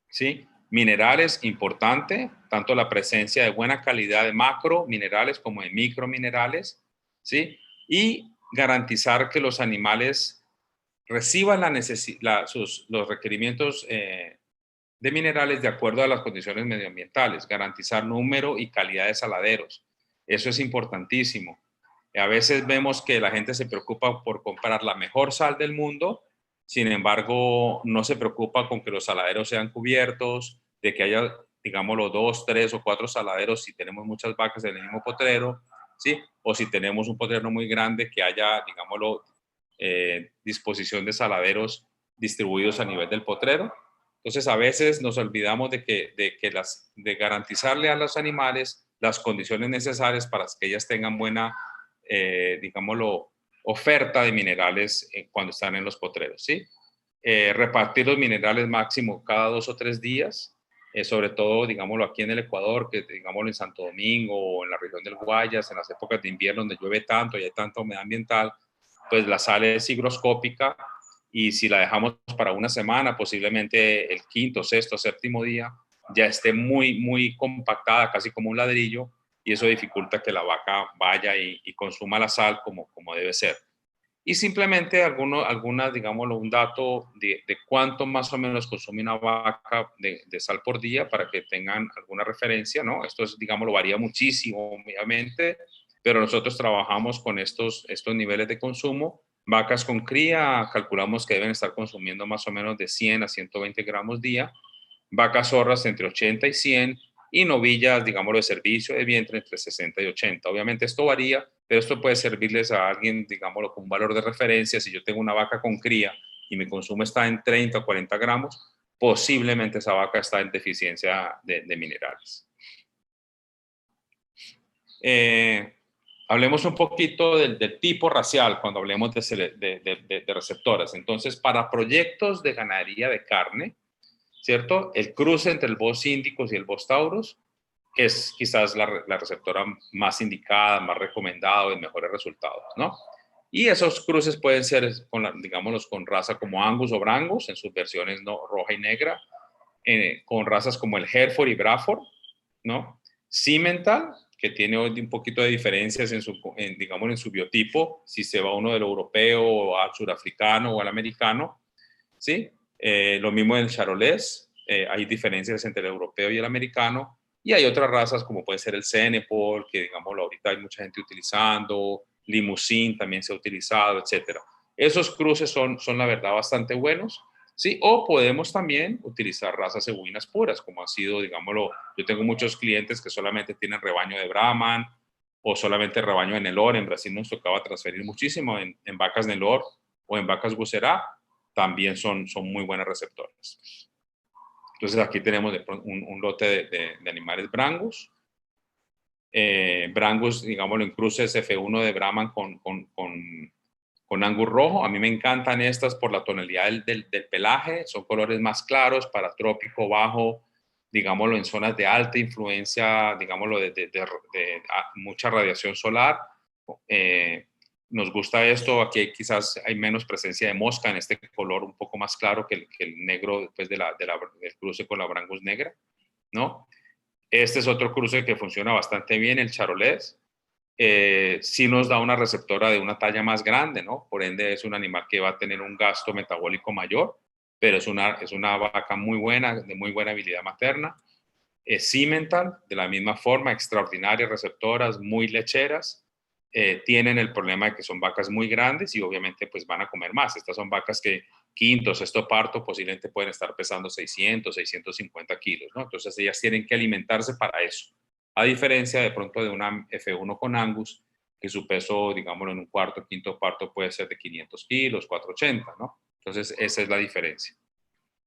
¿Sí? Minerales, importante, tanto la presencia de buena calidad de macro minerales como de micro minerales, ¿sí? Y garantizar que los animales reciban los requerimientos de minerales de acuerdo a las condiciones medioambientales, garantizar número y calidad de saladeros. Eso es importantísimo. A veces vemos que la gente se preocupa por comprar la mejor sal del mundo, sin embargo, no se preocupa con que los saladeros sean cubiertos, de que haya, digámoslo, 2, 3 o 4 saladeros si tenemos muchas vacas en el mismo potrero, ¿sí? O si tenemos un potrero muy grande, que haya, digámoslo, disposición de saladeros distribuidos a nivel del potrero. Entonces, a veces nos olvidamos de garantizarle a los animales las condiciones necesarias para que ellas tengan buena, digámoslo, oferta de minerales cuando están en los potreros, ¿sí? Repartir los minerales máximo cada 2 o 3 días, sobre todo, digámoslo, aquí en el Ecuador, que digámoslo en Santo Domingo o en la región del Guayas, en las épocas de invierno donde llueve tanto y hay tanta humedad ambiental, pues la sal es higroscópica y si la dejamos para una semana, posiblemente el quinto, sexto, séptimo día, ya esté muy, muy compactada, casi como un ladrillo, y eso dificulta que la vaca vaya y consuma la sal como debe ser. Y simplemente digámoslo, un dato de cuánto más o menos consume una vaca de sal por día para que tengan alguna referencia, ¿no? Esto es, digámoslo, varía muchísimo, obviamente, pero nosotros trabajamos con estos niveles de consumo. Vacas con cría, calculamos que deben estar consumiendo más o menos de 100 a 120 gramos día. Vacas zorras entre 80 y 100 y novillas, digámoslo, de servicio de vientre entre 60 y 80. Obviamente esto varía, pero esto puede servirles a alguien, digámoslo, con un valor de referencia. Si yo tengo una vaca con cría y mi consumo está en 30 o 40 gramos, posiblemente esa vaca está en deficiencia de minerales. Hablemos un poquito del tipo racial cuando hablemos de receptoras. Entonces, para proyectos de ganadería de carne, ¿cierto? El cruce entre el Bos indicus y el Bos taurus es quizás la receptora más indicada, más recomendada, de mejores resultados, ¿no? Y esos cruces pueden ser, digámoslos, con raza como Angus o Brangus, en sus versiones no, roja y negra, con razas como el Hereford y Braford, ¿no? Simmental, que tiene un poquito de diferencias digamos, en su biotipo, si se va uno del europeo o al surafricano o al americano, ¿sí? Lo mismo en el charolés, hay diferencias entre el europeo y el americano, y hay otras razas como puede ser el Senepol, que digamos ahorita hay mucha gente utilizando, Limousin también se ha utilizado, etcétera. Esos cruces son la verdad bastante buenos, ¿sí? O podemos también utilizar razas cebuinas puras, como ha sido, digámoslo, yo tengo muchos clientes que solamente tienen rebaño de Brahman o solamente rebaño de Nelore. En Brasil nos tocaba transferir muchísimo en vacas Nelore o en vacas Bucerá, también son muy buenas receptoras. Entonces aquí tenemos un lote de animales Brangus. Brangus, digámoslo, en cruces F1 de Brahman con Angus rojo. A mí me encantan estas por la tonalidad del pelaje. Son colores más claros para trópico bajo, digámoslo, en zonas de alta influencia, digámoslo, mucha radiación solar. Nos gusta esto, aquí quizás hay menos presencia de mosca en este color un poco más claro que el negro después del cruce con la Brangus negra, ¿no? Este es otro cruce que funciona bastante bien, el Charolais. Sí nos da una receptora de una talla más grande, ¿no? Por ende es un animal que va a tener un gasto metabólico mayor, pero es una vaca muy buena, de muy buena habilidad materna. Cimental, de la misma forma, extraordinarias receptoras, muy lecheras. Tienen el problema de que son vacas muy grandes y obviamente pues van a comer más. Estas son vacas que quinto, sexto parto posiblemente pueden estar pesando 600, 650 kilos, ¿no? Entonces ellas tienen que alimentarse para eso. A diferencia de pronto de una F1 con Angus, que su peso, digámoslo, en un cuarto, quinto parto puede ser de 500 kilos, 480, ¿no? Entonces esa es la diferencia,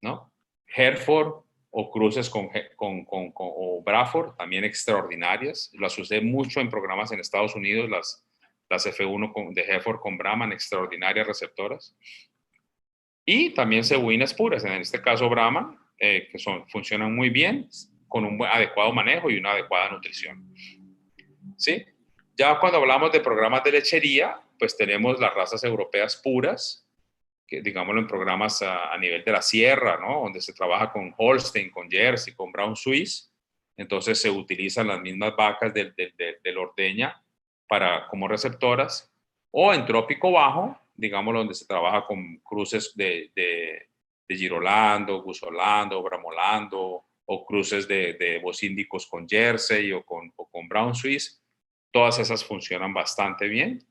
¿no? Hereford o cruces o Braford, también extraordinarias. Las usé mucho en programas en Estados Unidos, las F1 de Hereford con Brahman, extraordinarias receptoras. Y también cebuinas puras, en este caso Brahman, que funcionan muy bien, con un adecuado manejo y una adecuada nutrición. ¿Sí? Ya cuando hablamos de programas de lechería, pues tenemos las razas europeas puras, que digámoslo en programas a nivel de la sierra, ¿no? Donde se trabaja con Holstein, con Jersey, con Brown Swiss. Entonces se utilizan las mismas vacas del ordeña como receptoras. O en trópico bajo, digámoslo, donde se trabaja con cruces de Girolando, Gusolando, Bramolando, o cruces de bocíndicos con Jersey o con Brown Swiss. Todas esas funcionan bastante bien,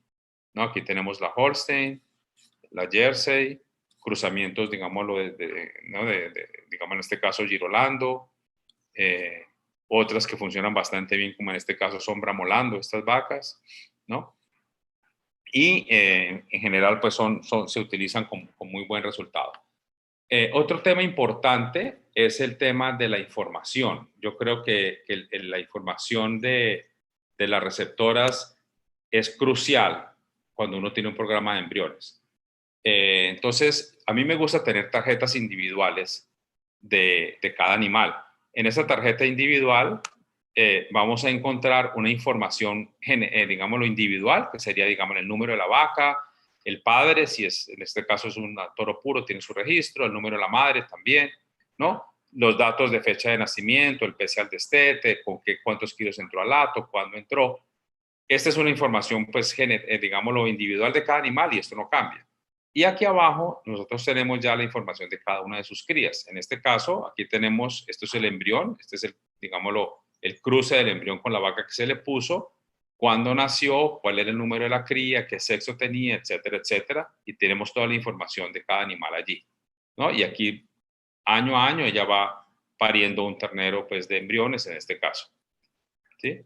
¿no? Aquí tenemos la Holstein, la Jersey, cruzamientos, digámoslo, ¿no? digamos en este caso Girolando, otras que funcionan bastante bien, como en este caso son Bramolando, estas vacas, ¿no? Y en general, pues se utilizan con muy buen resultado. Otro tema importante es el tema de la información. Yo creo que la información de las receptoras es crucial cuando uno tiene un programa de embriones. Entonces, a mí me gusta tener tarjetas individuales de cada animal. En esa tarjeta individual vamos a encontrar una información, digámoslo, individual, que sería, digamos, el número de la vaca, el padre, si es, en este caso es un toro puro, tiene su registro, el número de la madre también, ¿no? Los datos de fecha de nacimiento, el peso al destete, cuántos kilos entró al hato, cuándo entró. Esta es una información, pues, digámoslo, individual de cada animal y esto no cambia. Y aquí abajo nosotros tenemos ya la información de cada una de sus crías. En este caso, aquí tenemos, esto es el embrión, este es digámoslo, el cruce del embrión con la vaca que se le puso, cuándo nació, cuál era el número de la cría, qué sexo tenía, etcétera, etcétera. Y tenemos toda la información de cada animal allí, ¿no? Y aquí, año a año, ella va pariendo un ternero, pues, de embriones en este caso, ¿sí?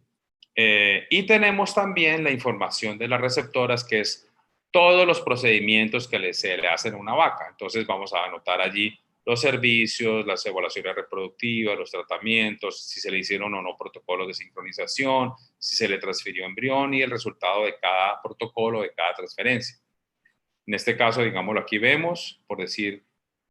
Y tenemos también la información de las receptoras, que es todos los procedimientos que se le hacen a una vaca. Entonces vamos a anotar allí los servicios, las evaluaciones reproductivas, los tratamientos, si se le hicieron o no protocolos de sincronización, si se le transfirió embrión y el resultado de cada protocolo, de cada transferencia. En este caso, digámoslo, aquí vemos, por decir,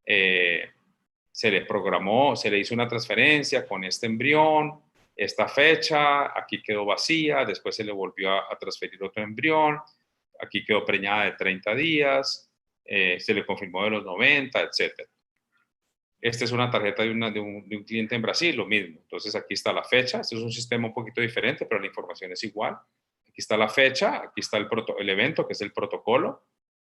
se le programó, se le hizo una transferencia con este embrión, esta fecha, aquí quedó vacía, después se le volvió a transferir otro embrión, aquí quedó preñada de 30 días, se le confirmó de los 90, etc. Esta es una tarjeta de un cliente en Brasil, lo mismo. Entonces aquí está la fecha, este es un sistema un poquito diferente, pero la información es igual. Aquí está la fecha, aquí está el evento, que es el protocolo,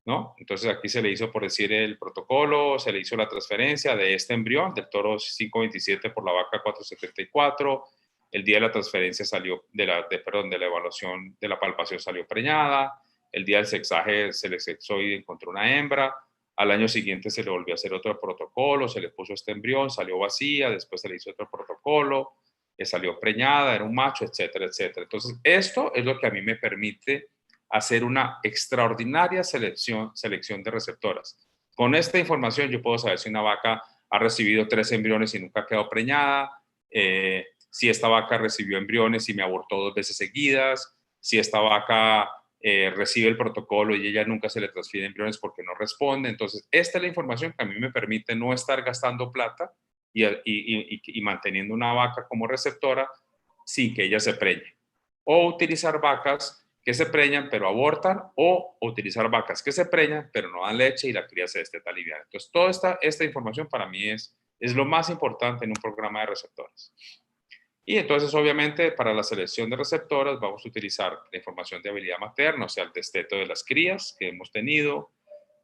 ¿no? Entonces aquí se le hizo, por decir, el protocolo, se le hizo la transferencia de este embrión, del toro 527 por la vaca 474, el día de la transferencia salió, de la evaluación, de la palpación salió preñada, el día del sexaje se le sexó y encontró una hembra, al año siguiente se le volvió a hacer otro protocolo, se le puso este embrión, salió vacía, después se le hizo otro protocolo, salió preñada, era un macho, etcétera, etcétera. Entonces, esto es lo que a mí me permite hacer una extraordinaria selección de receptoras. Con esta información yo puedo saber si una vaca ha recibido 3 embriones y nunca quedó preñada, si esta vaca recibió embriones y me abortó 2 veces seguidas, si esta vaca recibe el protocolo y ella nunca se le transfiere embriones porque no responde. Entonces, esta es la información que a mí me permite no estar gastando plata y manteniendo una vaca como receptora sin que ella se preñe. O utilizar vacas que se preñan pero abortan, o utilizar vacas que se preñan pero no dan leche y la cría se desteta liviana. Entonces, toda esta información para mí es lo más importante en un programa de receptoras. Y entonces, obviamente, para la selección de receptoras vamos a utilizar la información de habilidad materna, o sea, el desteto de las crías que hemos tenido,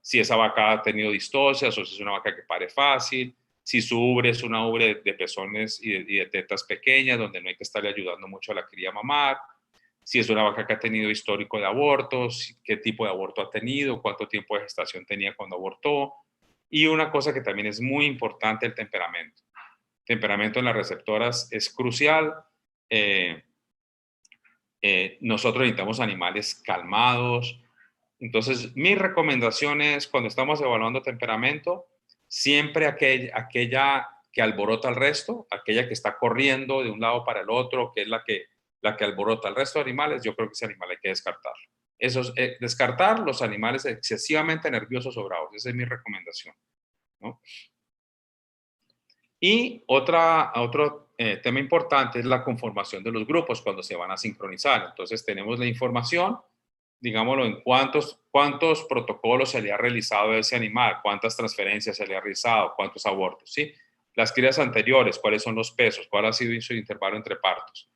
si esa vaca ha tenido distocias o si es una vaca que pare fácil, si su ubre es una ubre de pezones y de tetas pequeñas, donde no hay que estarle ayudando mucho a la cría a mamar, si es una vaca que ha tenido histórico de abortos, qué tipo de aborto ha tenido, cuánto tiempo de gestación tenía cuando abortó. Y una cosa que también es muy importante, el temperamento. El temperamento en las receptoras es crucial. Nosotros necesitamos animales calmados. Entonces, mi recomendación es, cuando estamos evaluando temperamento, siempre aquella que alborota al resto, aquella que está corriendo de un lado para el otro, que es la que alborota al resto de animales, yo creo que ese animal hay que descartarlo. Eso es, descartar los animales excesivamente nerviosos o bravos. Esa es mi recomendación, ¿no? Y otro tema importante es la conformación de los grupos cuando se van a sincronizar. Entonces, tenemos la información, digámoslo, en cuántos protocolos se le ha realizado a ese animal, cuántas transferencias se le ha realizado, cuántos abortos, ¿sí? Las crías anteriores, cuáles son los pesos, cuál ha sido su intervalo entre partos.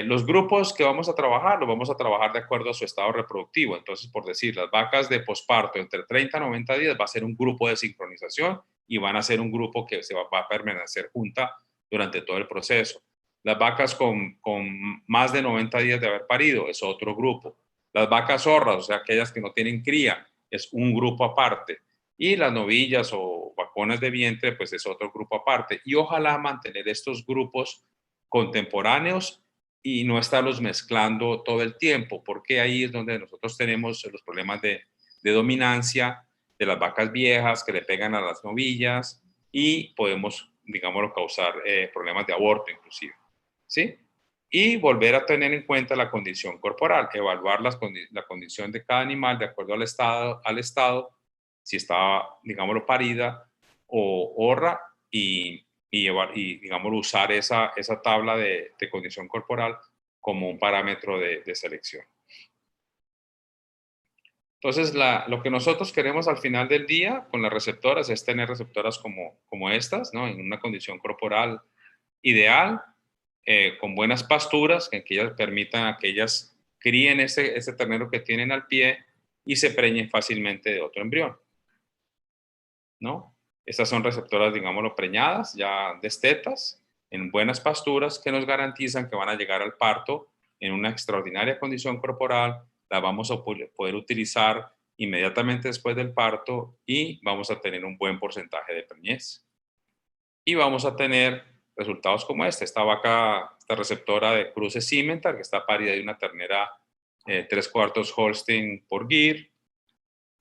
Los grupos que vamos a trabajar, los vamos a trabajar de acuerdo a su estado reproductivo. Entonces, por decir, las vacas de posparto entre 30 y 90 días va a ser un grupo de sincronización y van a ser un grupo que va a permanecer junta durante todo el proceso. Las vacas con más de 90 días de haber parido es otro grupo. Las vacas zorras, o sea, aquellas que no tienen cría, es un grupo aparte. Y las novillas o vaconas de vientre, pues es otro grupo aparte. Y ojalá mantener estos grupos contemporáneos y no estarlos mezclando todo el tiempo, porque ahí es donde nosotros tenemos los problemas de dominancia de las vacas viejas que le pegan a las novillas y podemos, digámoslo, causar problemas de aborto inclusive, ¿sí? Y volver a tener en cuenta la condición corporal, evaluar la condición de cada animal de acuerdo al estado, si está, digámoslo, parida o horra, y digamos, usar esa tabla de condición corporal como un parámetro de selección. Entonces, lo que nosotros queremos al final del día con las receptoras es tener receptoras como estas, ¿no? En una condición corporal ideal, con buenas pasturas, que ellas permitan a que ellas críen ese ternero que tienen al pie y se preñen fácilmente de otro embrión, ¿no? Estas son receptoras, digámoslo, preñadas, ya destetas, en buenas pasturas que nos garantizan que van a llegar al parto en una extraordinaria condición corporal. La vamos a poder utilizar inmediatamente después del parto y vamos a tener un buen porcentaje de preñez. Y vamos a tener resultados como esta vaca, esta receptora de cruce Simmental, que está parida de una ternera 3/4 Holstein por Gyr,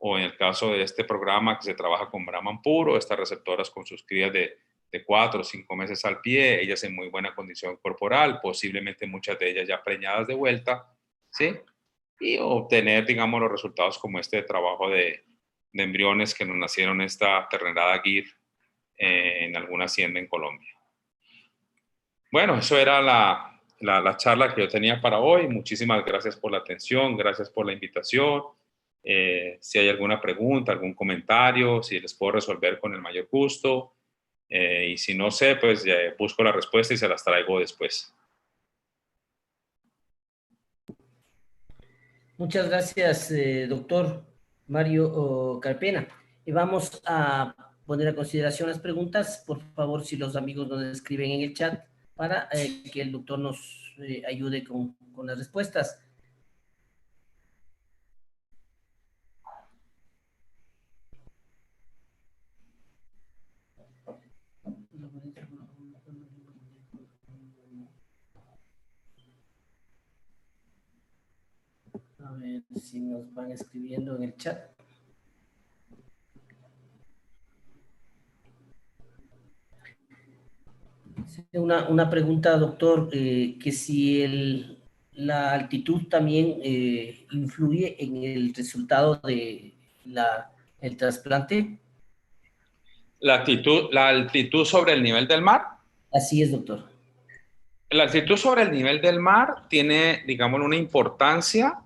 o en el caso de este programa que se trabaja con Brahman puro, estas receptoras con sus crías de 4 o 5 meses al pie, ellas en muy buena condición corporal, posiblemente muchas de ellas ya preñadas de vuelta, ¿sí? Y obtener, digamos, los resultados como este de trabajo de embriones que nos nacieron esta ternera Gyr en alguna hacienda en Colombia. Bueno, eso era la charla que yo tenía para hoy. Muchísimas gracias por la atención, gracias por la invitación. Si hay alguna pregunta, algún comentario, si les puedo resolver con el mayor gusto. Y si no sé, pues busco la respuesta y se las traigo después. Muchas gracias, doctor Mario Carpena. Y vamos a poner a consideración las preguntas. Por favor, si los amigos nos escriben en el chat para que el doctor nos ayude con las respuestas. A ver si nos van escribiendo en el chat. Una pregunta, doctor, que si la altitud también influye en el resultado de el trasplante. La altitud sobre el nivel del mar. Así es, doctor. La altitud sobre el nivel del mar tiene, digamos, una importancia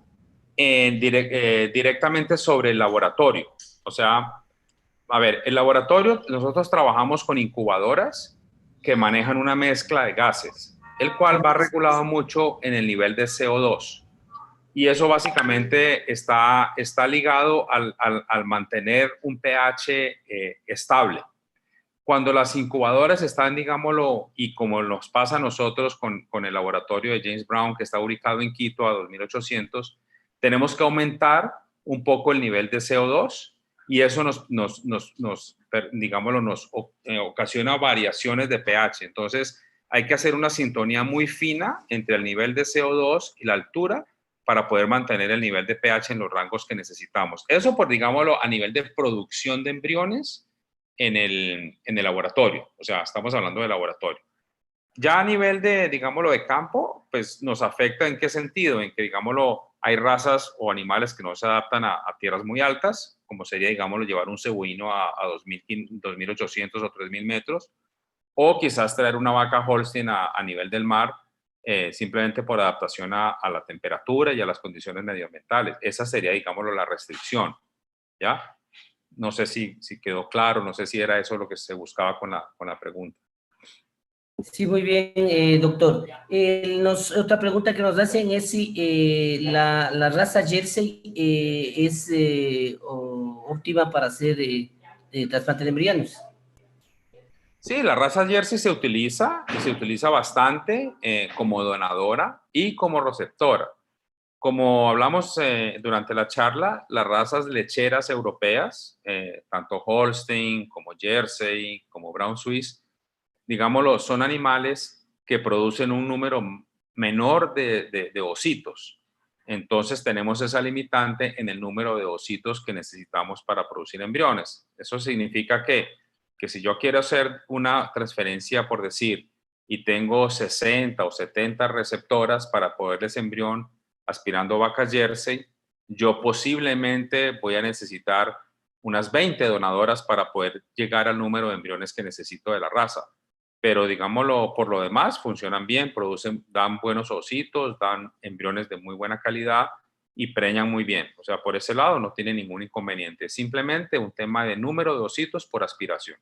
directamente sobre el laboratorio. O sea, a ver, el laboratorio, nosotros trabajamos con incubadoras que manejan una mezcla de gases, el cual va regulado mucho en el nivel de CO2. Y eso básicamente está ligado al mantener un pH estable. Cuando las incubadoras están, digámoslo, y como nos pasa a nosotros con el laboratorio de James Brown, que está ubicado en Quito a 2800, tenemos que aumentar un poco el nivel de CO2 y eso digámoslo, nos ocasiona variaciones de pH. Entonces, hay que hacer una sintonía muy fina entre el nivel de CO2 y la altura para poder mantener el nivel de pH en los rangos que necesitamos. Eso, por digámoslo, a nivel de producción de embriones en el laboratorio. O sea, estamos hablando de laboratorio. Ya a nivel de, digámoslo, de campo, pues nos afecta en qué sentido, en que, digámoslo, hay razas o animales que no se adaptan a tierras muy altas, como sería, digámoslo, llevar un cebuino a 2.800 o 3.000 metros, o quizás traer una vaca Holstein a nivel del mar, simplemente por adaptación a la temperatura y a las condiciones medioambientales. Esa sería, digámoslo, la restricción, ¿ya? No sé si quedó claro, no sé si era eso lo que se buscaba con la pregunta. Sí, muy bien, doctor. Otra pregunta que nos hacen es si la raza Jersey es óptima para hacer trasplante de embriones. Sí, la raza Jersey se utiliza y se utiliza bastante como donadora y como receptora. Como hablamos durante la charla, las razas lecheras europeas, tanto Holstein como Jersey, como Brown Swiss, digámoslo, son animales que producen un número menor de ositos. Entonces tenemos esa limitante en el número de ositos que necesitamos para producir embriones. Eso significa que si yo quiero hacer una transferencia, por decir, y tengo 60 o 70 receptoras para poderles embrión aspirando vacas Jersey, yo posiblemente voy a necesitar unas 20 donadoras para poder llegar al número de embriones que necesito de la raza. Pero digámoslo, por lo demás, funcionan bien, dan buenos ositos, dan embriones de muy buena calidad y preñan muy bien. O sea, por ese lado no tiene ningún inconveniente. Simplemente un tema de número de ositos por aspiración.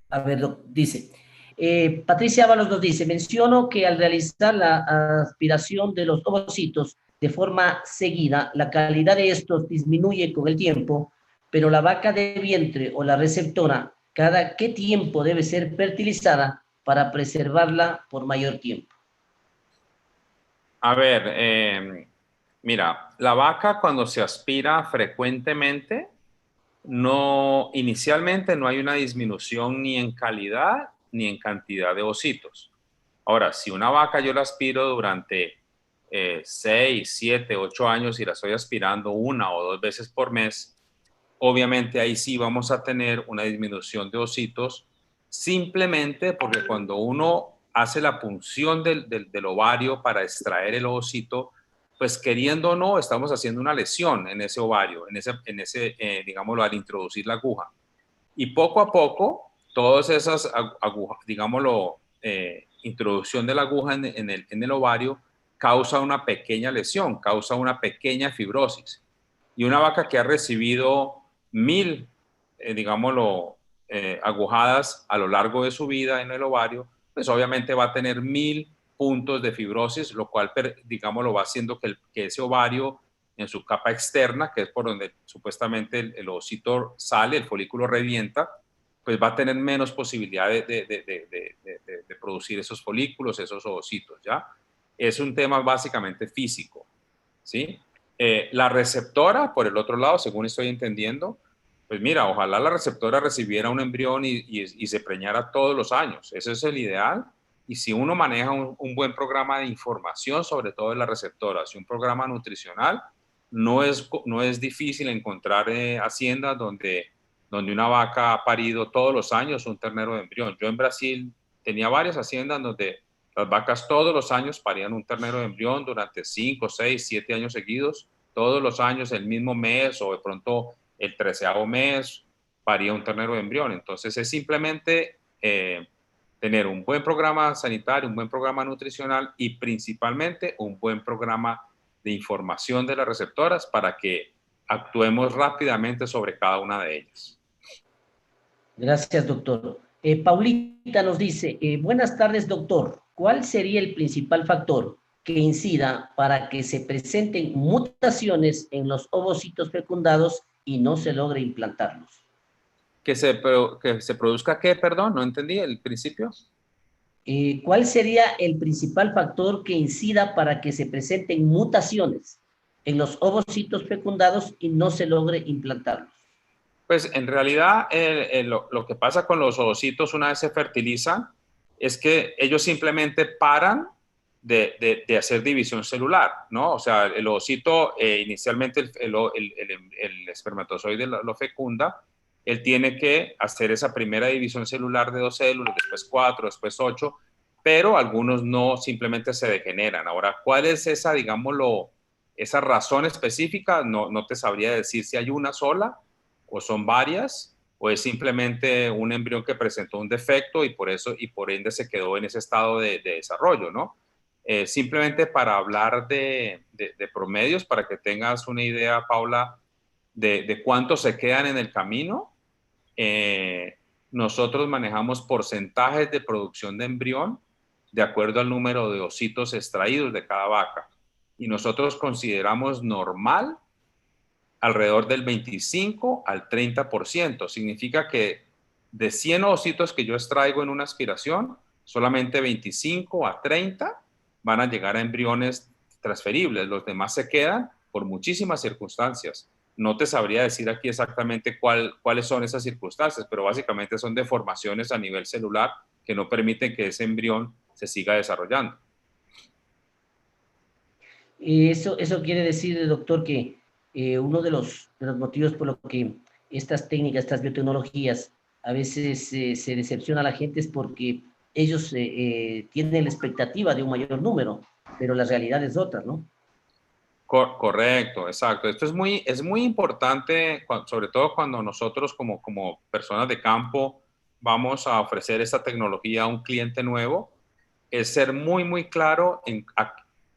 A ver, dice, Patricia Ábalos nos dice, menciono que al realizar la aspiración de los ovocitos de forma seguida, la calidad de estos disminuye con el tiempo, pero la vaca de vientre o la receptora, ¿cada qué tiempo debe ser fertilizada para preservarla por mayor tiempo? A ver, mira, la vaca cuando se aspira frecuentemente, inicialmente no hay una disminución ni en calidad ni en cantidad de ositos. Ahora, si una vaca yo la aspiro durante 6, 7, 8 años y la estoy aspirando una o dos veces por mes, obviamente ahí sí vamos a tener una disminución de ositos, simplemente porque cuando uno hace la punción del ovario para extraer el ovocito, pues queriendo o no, estamos haciendo una lesión en ese ovario, digámoslo, al introducir la aguja. Y poco a poco, todas esas agujas, digámoslo, introducción de la aguja en el ovario, causa una pequeña lesión, causa una pequeña fibrosis. Y una vaca que ha recibido 1.000, digámoslo, agujadas a lo largo de su vida en el ovario, pues obviamente va a tener 1.000 puntos de fibrosis, lo cual, digámoslo, va haciendo que ese ovario en su capa externa, que es por donde supuestamente el ovocito sale, el folículo revienta, pues va a tener menos posibilidad de producir esos folículos, esos ovocitos, ¿ya? Es un tema básicamente físico, ¿sí? La receptora, por el otro lado, según estoy entendiendo, pues mira, ojalá la receptora recibiera un embrión y se preñara todos los años. Ese es el ideal. Y si uno maneja un buen programa de información, sobre todo de la receptora, si un programa nutricional, no es difícil encontrar haciendas donde una vaca ha parido todos los años un ternero de embrión. Yo en Brasil tenía varias haciendas donde las vacas todos los años parían un ternero de embrión durante 5, 6, 7 años seguidos, todos los años el mismo mes o de pronto el 13º mes paría un ternero de embrión. Entonces es simplemente tener un buen programa sanitario, un buen programa nutricional y principalmente un buen programa de información de las receptoras para que actuemos rápidamente sobre cada una de ellas. Gracias, doctor. Paulita nos dice, buenas tardes, doctor. ¿Cuál sería el principal factor que incida para que se presenten mutaciones en los ovocitos fecundados y no se logre implantarlos? Que se produzca qué, perdón, no entendí el principio. ¿Cuál sería el principal factor que incida para que se presenten mutaciones en los ovocitos fecundados y no se logre implantarlos? Pues en realidad lo que pasa con los ovocitos una vez se fertilizan es que ellos simplemente paran de hacer división celular, ¿no? O sea, el ovocito inicialmente el espermatozoide lo fecunda, él tiene que hacer esa primera división celular de 2 células, después 4, después 8, pero algunos no, simplemente se degeneran. Ahora, ¿cuál es esa, digámoslo, esa razón específica? No te sabría decir si hay una sola o son varias, o es simplemente un embrión que presentó un defecto y por eso y por ende se quedó en ese estado de desarrollo, ¿no? Simplemente para hablar de promedios, para que tengas una idea, Paula, de cuántos se quedan en el camino, nosotros manejamos porcentajes de producción de embrión de acuerdo al número de ositos extraídos de cada vaca. Y nosotros consideramos normal alrededor del 25 al 30%. Significa que de 100 ositos que yo extraigo en una aspiración, solamente 25 a 30 van a llegar a embriones transferibles. Los demás se quedan por muchísimas circunstancias. No te sabría decir aquí exactamente cuáles son esas circunstancias, pero básicamente son deformaciones a nivel celular que no permiten que ese embrión se siga desarrollando. Eso quiere decir, doctor, que uno de los motivos por los que estas técnicas, estas biotecnologías, a veces se decepciona a la gente es porque ellos tienen la expectativa de un mayor número, pero la realidad es otra, ¿no? Correcto, exacto. Esto es muy importante, sobre todo cuando nosotros como personas de campo vamos a ofrecer esta tecnología a un cliente nuevo, es ser muy claro en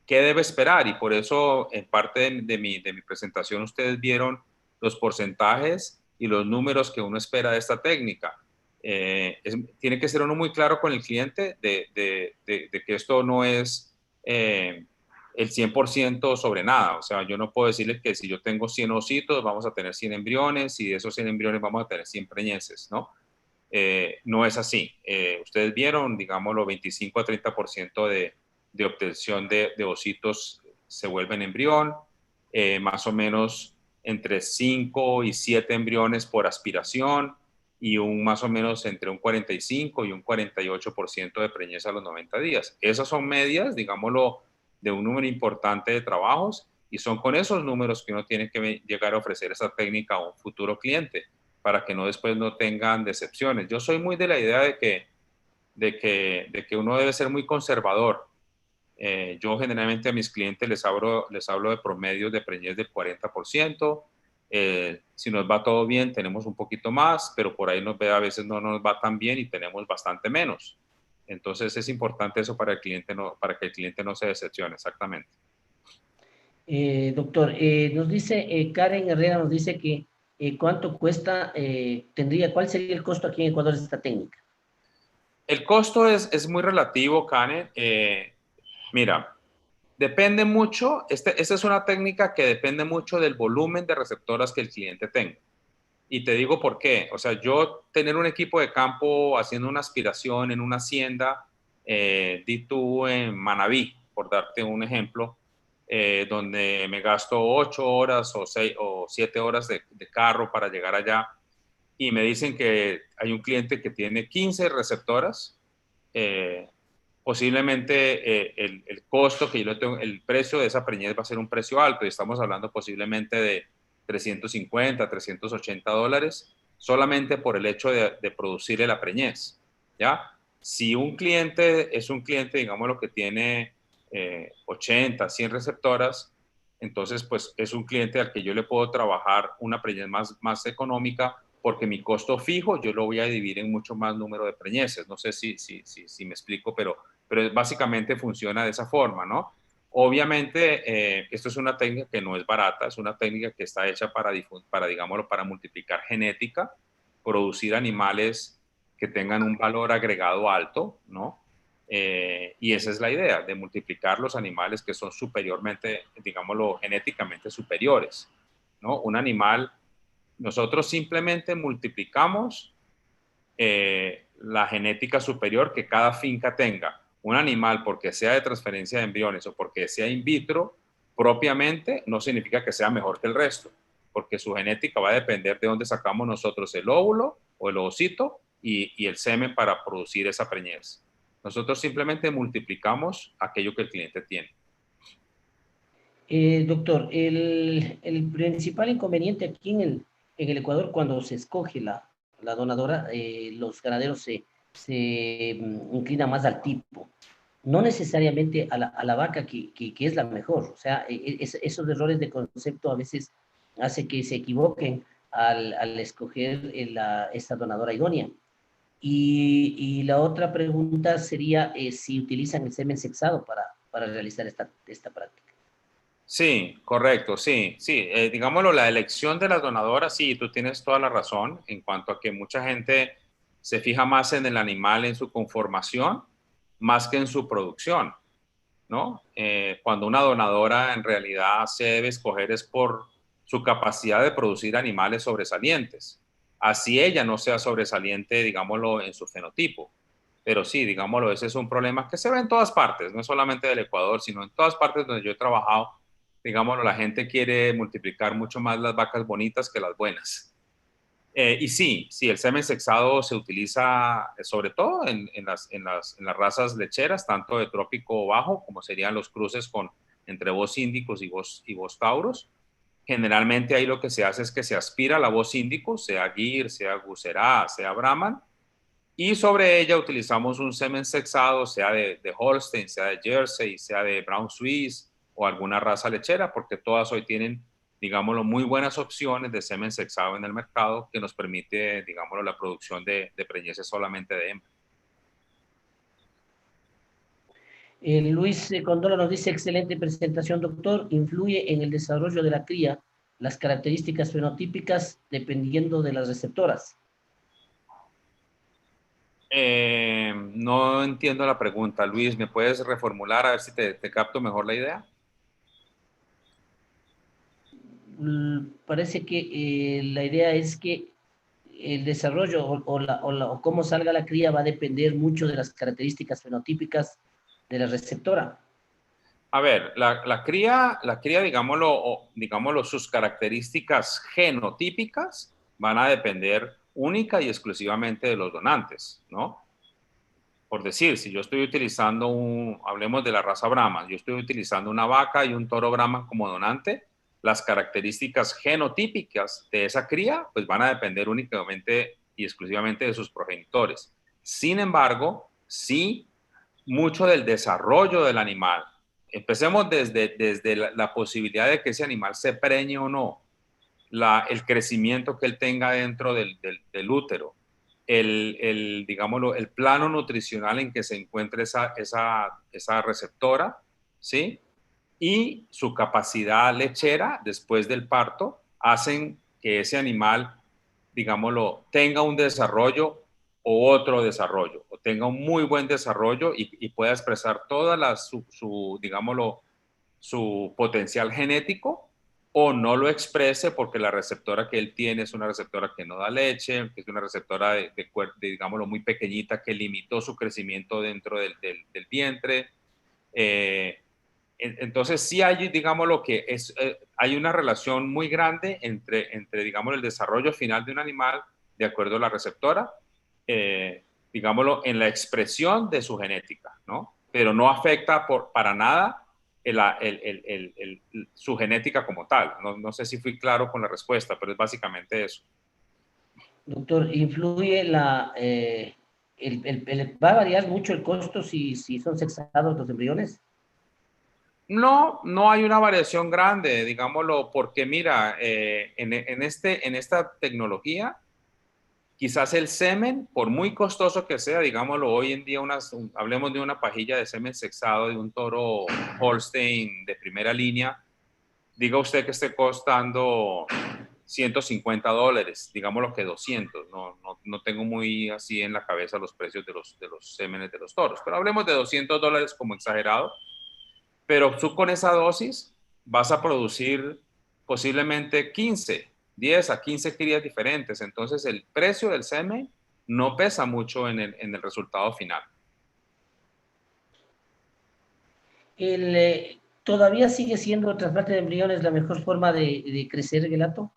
qué debe esperar. Y por eso, en parte de mi presentación, ustedes vieron los porcentajes y los números que uno espera de esta técnica. Tiene que ser uno muy claro con el cliente de que esto no es el 100% sobre nada. O sea, yo no puedo decirles que si yo tengo 100 ositos, vamos a tener 100 embriones y de esos 100 embriones vamos a tener 100 preñeces, ¿no? No es así. Ustedes vieron, digamos, los 25 a 30% de obtención de ositos se vuelven embrión, más o menos entre 5 y 7 embriones por aspiración y más o menos entre un 45 y un 48% de preñez a los 90 días. Esas son medias, digámoslo, de un número importante de trabajos y son con esos números que uno tiene que llegar a ofrecer esa técnica a un futuro cliente para que después no tengan decepciones. Yo soy muy de la idea de que uno debe ser muy conservador. Yo generalmente a mis clientes les hablo de promedios de preñez del 40%. Si nos va todo bien, tenemos un poquito más, pero por ahí a veces no nos va tan bien y tenemos bastante menos. Entonces es importante eso para para que el cliente no se decepcione, exactamente. Doctor, nos dice Karen Herrera, nos dice que cuánto cuesta, cuál sería el costo aquí en Ecuador de esta técnica. El costo es muy relativo, Karen. Mira, depende mucho, esta es una técnica que depende mucho del volumen de receptoras que el cliente tenga. Y te digo por qué. O sea, yo tener un equipo de campo haciendo una aspiración en una hacienda, di tú en Manabí, por darte un ejemplo, donde me gasto 8 horas o 6 o 7 horas de carro para llegar allá, y me dicen que hay un cliente que tiene 15 receptoras, posiblemente el costo que yo le tengo, el precio de esa preñez va a ser un precio alto, y estamos hablando posiblemente de 350, $380, solamente por el hecho de producirle la preñez, ¿ya? Si un cliente es un cliente, digamos, lo que tiene 80, 100 receptoras, entonces pues es un cliente al que yo le puedo trabajar una preñez más económica, porque mi costo fijo yo lo voy a dividir en mucho más número de preñeces. No sé si me explico, pero básicamente funciona de esa forma, ¿no? Obviamente, esto es una técnica que no es barata, es una técnica que está hecha digámoslo, para multiplicar genética, producir animales que tengan un valor agregado alto, ¿no? Y esa es la idea, de multiplicar los animales que son superiormente, digámoslo, genéticamente superiores, ¿no? Un animal, nosotros simplemente multiplicamos la genética superior que cada finca tenga. Un animal, porque sea de transferencia de embriones o porque sea in vitro, propiamente no significa que sea mejor que el resto, porque su genética va a depender de dónde sacamos nosotros el óvulo o el ovocito y el semen para producir esa preñez. Nosotros simplemente multiplicamos aquello que el cliente tiene. Doctor, el principal inconveniente aquí en el Ecuador, cuando se escoge la donadora, los ganaderos se inclinan más al tipo, no necesariamente a la vaca que es la mejor. O sea, esos errores de concepto a veces hace que se equivoquen al escoger esta donadora idónea. Y la otra pregunta sería si utilizan el semen sexado para realizar esta práctica. Sí, correcto, sí, sí. Digámoslo, la elección de las donadoras, sí, tú tienes toda la razón en cuanto a que mucha gente se fija más en el animal, en su conformación, más que en su producción, ¿no? Cuando una donadora en realidad se debe escoger es por su capacidad de producir animales sobresalientes. Así ella no sea sobresaliente, digámoslo, en su fenotipo. Pero sí, digámoslo, ese es un problema que se ve en todas partes, no solamente del Ecuador, sino en todas partes donde yo he trabajado. Digámoslo, la gente quiere multiplicar mucho más las vacas bonitas que las buenas. Y sí, sí, el semen sexado se utiliza sobre todo en las razas lecheras, tanto de trópico bajo como serían los cruces entre voz índicos y voz tauros. Generalmente ahí lo que se hace es que se aspira la voz índico, sea Gir, sea Guserá, sea Brahman, y sobre ella utilizamos un semen sexado, sea de Holstein, sea de Jersey, sea de Brown Swiss o alguna raza lechera, porque todas hoy tienen, digámoslo, muy buenas opciones de semen sexado en el mercado que nos permite, digámoslo, la producción de preñeces solamente de hembra. Luis Condola nos dice, excelente presentación, doctor. ¿Influye en el desarrollo de la cría las características fenotípicas dependiendo de las receptoras? No entiendo la pregunta, Luis. ¿Me puedes reformular a ver si te capto mejor la idea? Parece que la idea es que el desarrollo o cómo salga la cría va a depender mucho de las características fenotípicas de la receptora. A ver, la cría, digámoslo, sus características genotípicas van a depender única y exclusivamente de los donantes, ¿no? Por decir, si yo estoy utilizando hablemos de la raza Brahman, yo estoy utilizando una vaca y un toro Brahman como donante, las características genotípicas de esa cría, pues van a depender únicamente y exclusivamente de sus progenitores. Sin embargo, sí, mucho del desarrollo del animal. Empecemos desde la posibilidad de que ese animal se preñe o no, el crecimiento que él tenga dentro del útero, digámoslo, el plano nutricional en que se encuentre esa receptora, ¿sí? Y su capacidad lechera después del parto hacen que ese animal, digámoslo, tenga un desarrollo o otro desarrollo, o tenga un muy buen desarrollo y pueda expresar toda digámoslo, su potencial genético, o no lo exprese porque la receptora que él tiene es una receptora que no da leche, que es una receptora digámoslo, muy pequeñita que limitó su crecimiento dentro del vientre. Entonces sí hay, digamos, lo que es, hay una relación muy grande entre, digamos, el desarrollo final de un animal de acuerdo a la receptora, digámoslo, en la expresión de su genética, ¿no? Pero no afecta para nada su genética como tal. No sé si fui claro con la respuesta, pero es básicamente eso. Doctor, ¿influye va a variar mucho el costo si son sexados los embriones? No, no hay una variación grande, digámoslo, porque mira, en esta tecnología, quizás el semen, por muy costoso que sea, digámoslo, hoy en día, hablemos de una pajilla de semen sexado de un toro Holstein de primera línea, diga usted que esté costando $150, digámoslo que 200, no tengo muy así en la cabeza los precios de los sémenes de los toros, pero hablemos de $200 como exagerado, pero tú con esa dosis vas a producir posiblemente 10 a 15 crías diferentes. Entonces el precio del semen no pesa mucho en el resultado final. ¿Todavía sigue siendo el trasplante de embriones la mejor forma de crecer el gato?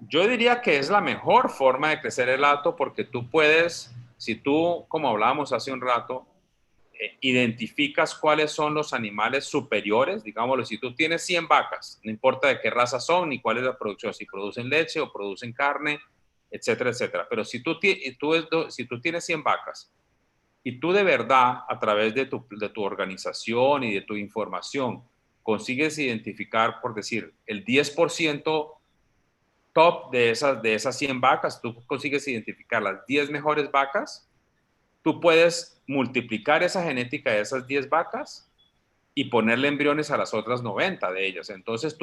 Yo diría que es la mejor forma de crecer el hato porque tú puedes, si tú, como hablábamos hace un rato, identificas cuáles son los animales superiores, digámoslo, si tú tienes 100 vacas, no importa de qué raza son ni cuál es la producción, si producen leche o producen carne, etcétera, etcétera. Pero si tú tienes 100 vacas y tú de verdad, a través de tu organización y de tu información, consigues identificar, por decir, el 10% top de esas 100 vacas, tú consigues identificar las 10 mejores vacas, tú puedes multiplicar esa genética de esas 10 vacas y ponerle embriones a las otras 90 de ellas. Entonces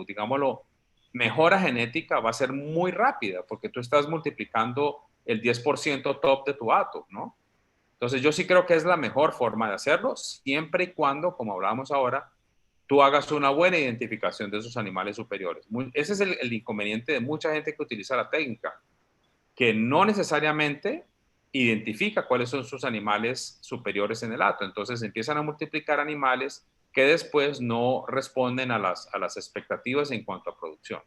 digámoslo, mejora genética va a ser muy rápida porque tú estás multiplicando el 10% top de tu hato, ¿no? Entonces yo sí creo que es la mejor forma de hacerlo, siempre y cuando, como hablábamos ahora, tú hagas una buena identificación de esos animales superiores. Ese es el inconveniente de mucha gente que utiliza la técnica, que no necesariamente identifica cuáles son sus animales superiores en el hato. Entonces empiezan a multiplicar animales que después no responden a las expectativas en cuanto a producción.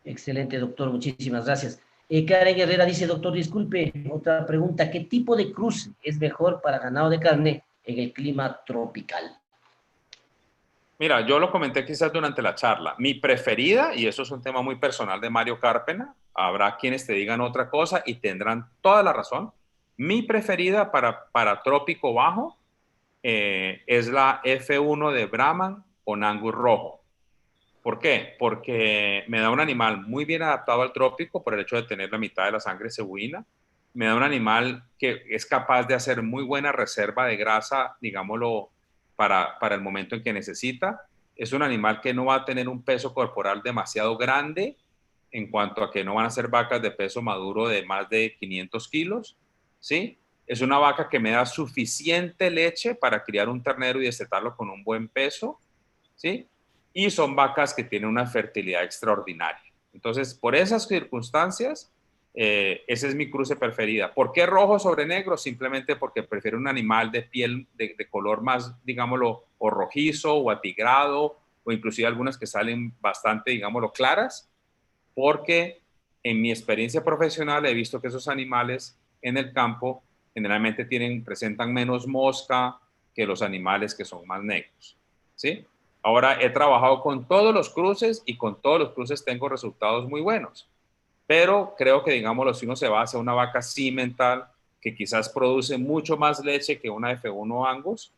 Excelente, doctor, muchísimas gracias. Karen Herrera dice, doctor, disculpe, otra pregunta, ¿qué tipo de cruce es mejor para ganado de carne en el clima tropical? Mira, yo lo comenté quizás durante la charla. Mi preferida, y eso es un tema muy personal de Mario Carpena, habrá quienes te digan otra cosa y tendrán toda la razón. Mi preferida para trópico bajo es la F1 de Brahman con Angus rojo. ¿Por qué? Porque me da un animal muy bien adaptado al trópico por el hecho de tener la mitad de la sangre cebuina. Me da un animal que es capaz de hacer muy buena reserva de grasa, digámoslo, para el momento en que necesita. Es un animal que no va a tener un peso corporal demasiado grande en cuanto a que no van a ser vacas de peso maduro de más de 500 kilos, ¿sí? Es una vaca que me da suficiente leche para criar un ternero y destetarlo con un buen peso, ¿sí? Y son vacas que tienen una fertilidad extraordinaria. Entonces, por esas circunstancias, esa es mi cruce preferida. ¿Por qué rojo sobre negro? Simplemente porque prefiero un animal de piel de color más, digámoslo, o rojizo o atigrado, o inclusive algunas que salen bastante, digámoslo, claras, porque en mi experiencia profesional he visto que esos animales en el campo generalmente presentan menos mosca que los animales que son más negros, ¿sí? Ahora he trabajado con todos los cruces y con todos los cruces tengo resultados muy buenos, pero creo que, digámoslo, si uno se va hacia una vaca cimental que quizás produce mucho más leche que una F1 Angus,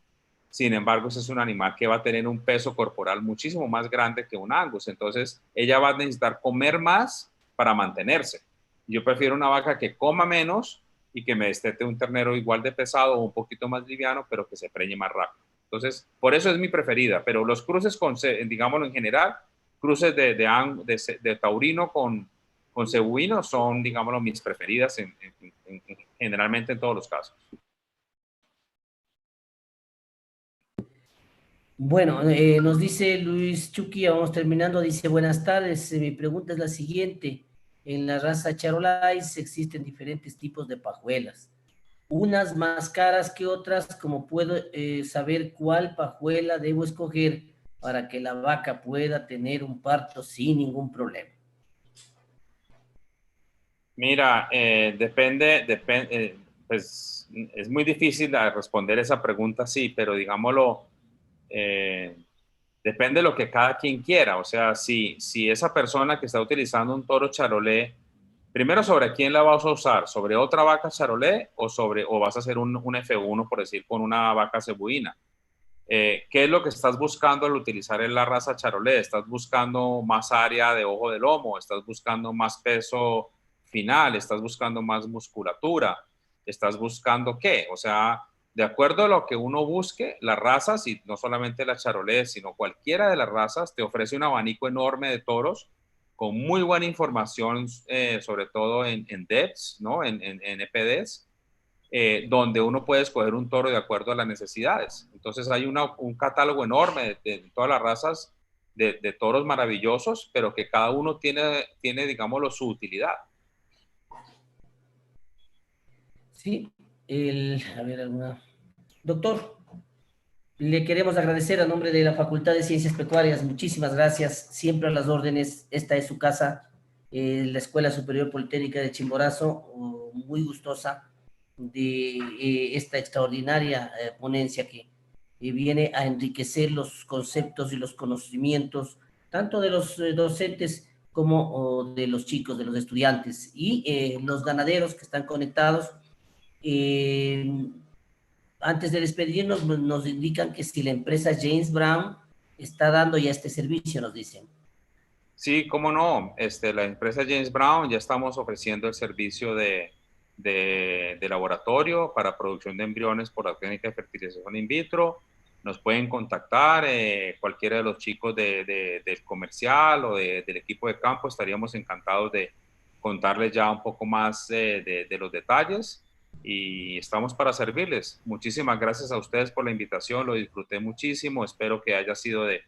sin embargo, ese es un animal que va a tener un peso corporal muchísimo más grande que un Angus. Entonces, ella va a necesitar comer más para mantenerse. Yo prefiero una vaca que coma menos y que me destete un ternero igual de pesado o un poquito más liviano, pero que se preñe más rápido. Entonces, por eso es mi preferida. Pero los cruces, digámoslo en general, cruces de taurino con cebuino son, digámoslo, mis preferidas generalmente en todos los casos. Bueno, nos dice Luis Chucky, vamos terminando, dice, buenas tardes, mi pregunta es la siguiente, en la raza Charolais existen diferentes tipos de pajuelas, unas más caras que otras, como puedo saber cuál pajuela debo escoger para que la vaca pueda tener un parto sin ningún problema. Mira, pues es muy difícil responder esa pregunta, sí, pero digámoslo, eh, depende de lo que cada quien quiera. O sea, si esa persona que está utilizando un toro charolé, primero sobre quién la vas a usar, sobre otra vaca charolé o vas a hacer un F1, por decir, con una vaca cebuina. ¿Qué es lo que estás buscando al utilizar la raza charolé? ¿Estás buscando más área de ojo de lomo? ¿Estás buscando más peso final? ¿Estás buscando más musculatura? ¿Estás buscando qué? O sea, de acuerdo a lo que uno busque, las razas, y no solamente la charolé, sino cualquiera de las razas, te ofrece un abanico enorme de toros con muy buena información, sobre todo en DEPs, ¿no? En EPDs, donde uno puede escoger un toro de acuerdo a las necesidades. Entonces hay un catálogo enorme de todas las razas de toros maravillosos, pero que cada uno tiene, digámoslo, su utilidad. Sí, a ver, alguna. Doctor, le queremos agradecer a nombre de la Facultad de Ciencias Pecuarias. Muchísimas gracias, siempre a las órdenes. Esta es su casa, la Escuela Superior Politécnica de Chimborazo, muy gustosa de esta extraordinaria ponencia que viene a enriquecer los conceptos y los conocimientos, tanto de los docentes como de los chicos, de los estudiantes y los ganaderos que están conectados. Eh, Antes de despedirnos, nos indican que si la empresa James Brown está dando ya este servicio, nos dicen. Sí, cómo no. La empresa James Brown ya estamos ofreciendo el servicio de laboratorio para producción de embriones por la técnica de fertilización in vitro. Nos pueden contactar cualquiera de los chicos del comercial o del equipo de campo. Estaríamos encantados de contarles ya un poco más de los detalles y estamos para servirles. Muchísimas gracias a ustedes por la invitación. Lo disfruté muchísimo. Espero que haya sido de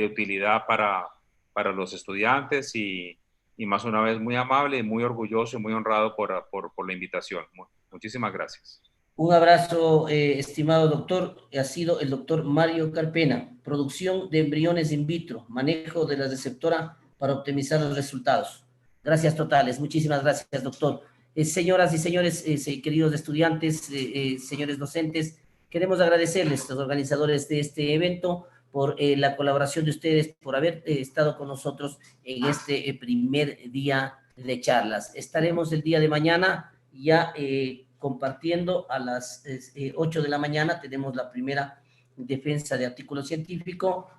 utilidad para los estudiantes y más una vez muy amable, muy orgulloso y muy honrado por la invitación. Muchísimas gracias. Un abrazo, estimado doctor. Ha sido el doctor Mario Carpena. Producción de embriones in vitro, manejo de la receptora para optimizar los resultados. Gracias totales. Muchísimas gracias, doctor. Señoras y señores, queridos estudiantes, señores docentes, queremos agradecerles, los organizadores de este evento, por la colaboración de ustedes, por haber estado con nosotros en este primer día de charlas. Estaremos el día de mañana ya compartiendo a las 8 de la mañana. Tenemos la primera defensa de artículo científico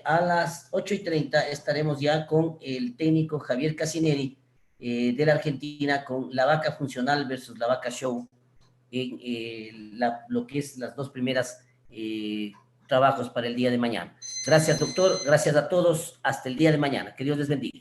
a las 8:30 estaremos ya con el técnico Javier Casineri de la Argentina con la vaca funcional versus la vaca show en lo que es las dos primeras trabajos para el día de mañana. Gracias, doctor. Gracias a todos. Hasta el día de mañana. Que Dios les bendiga.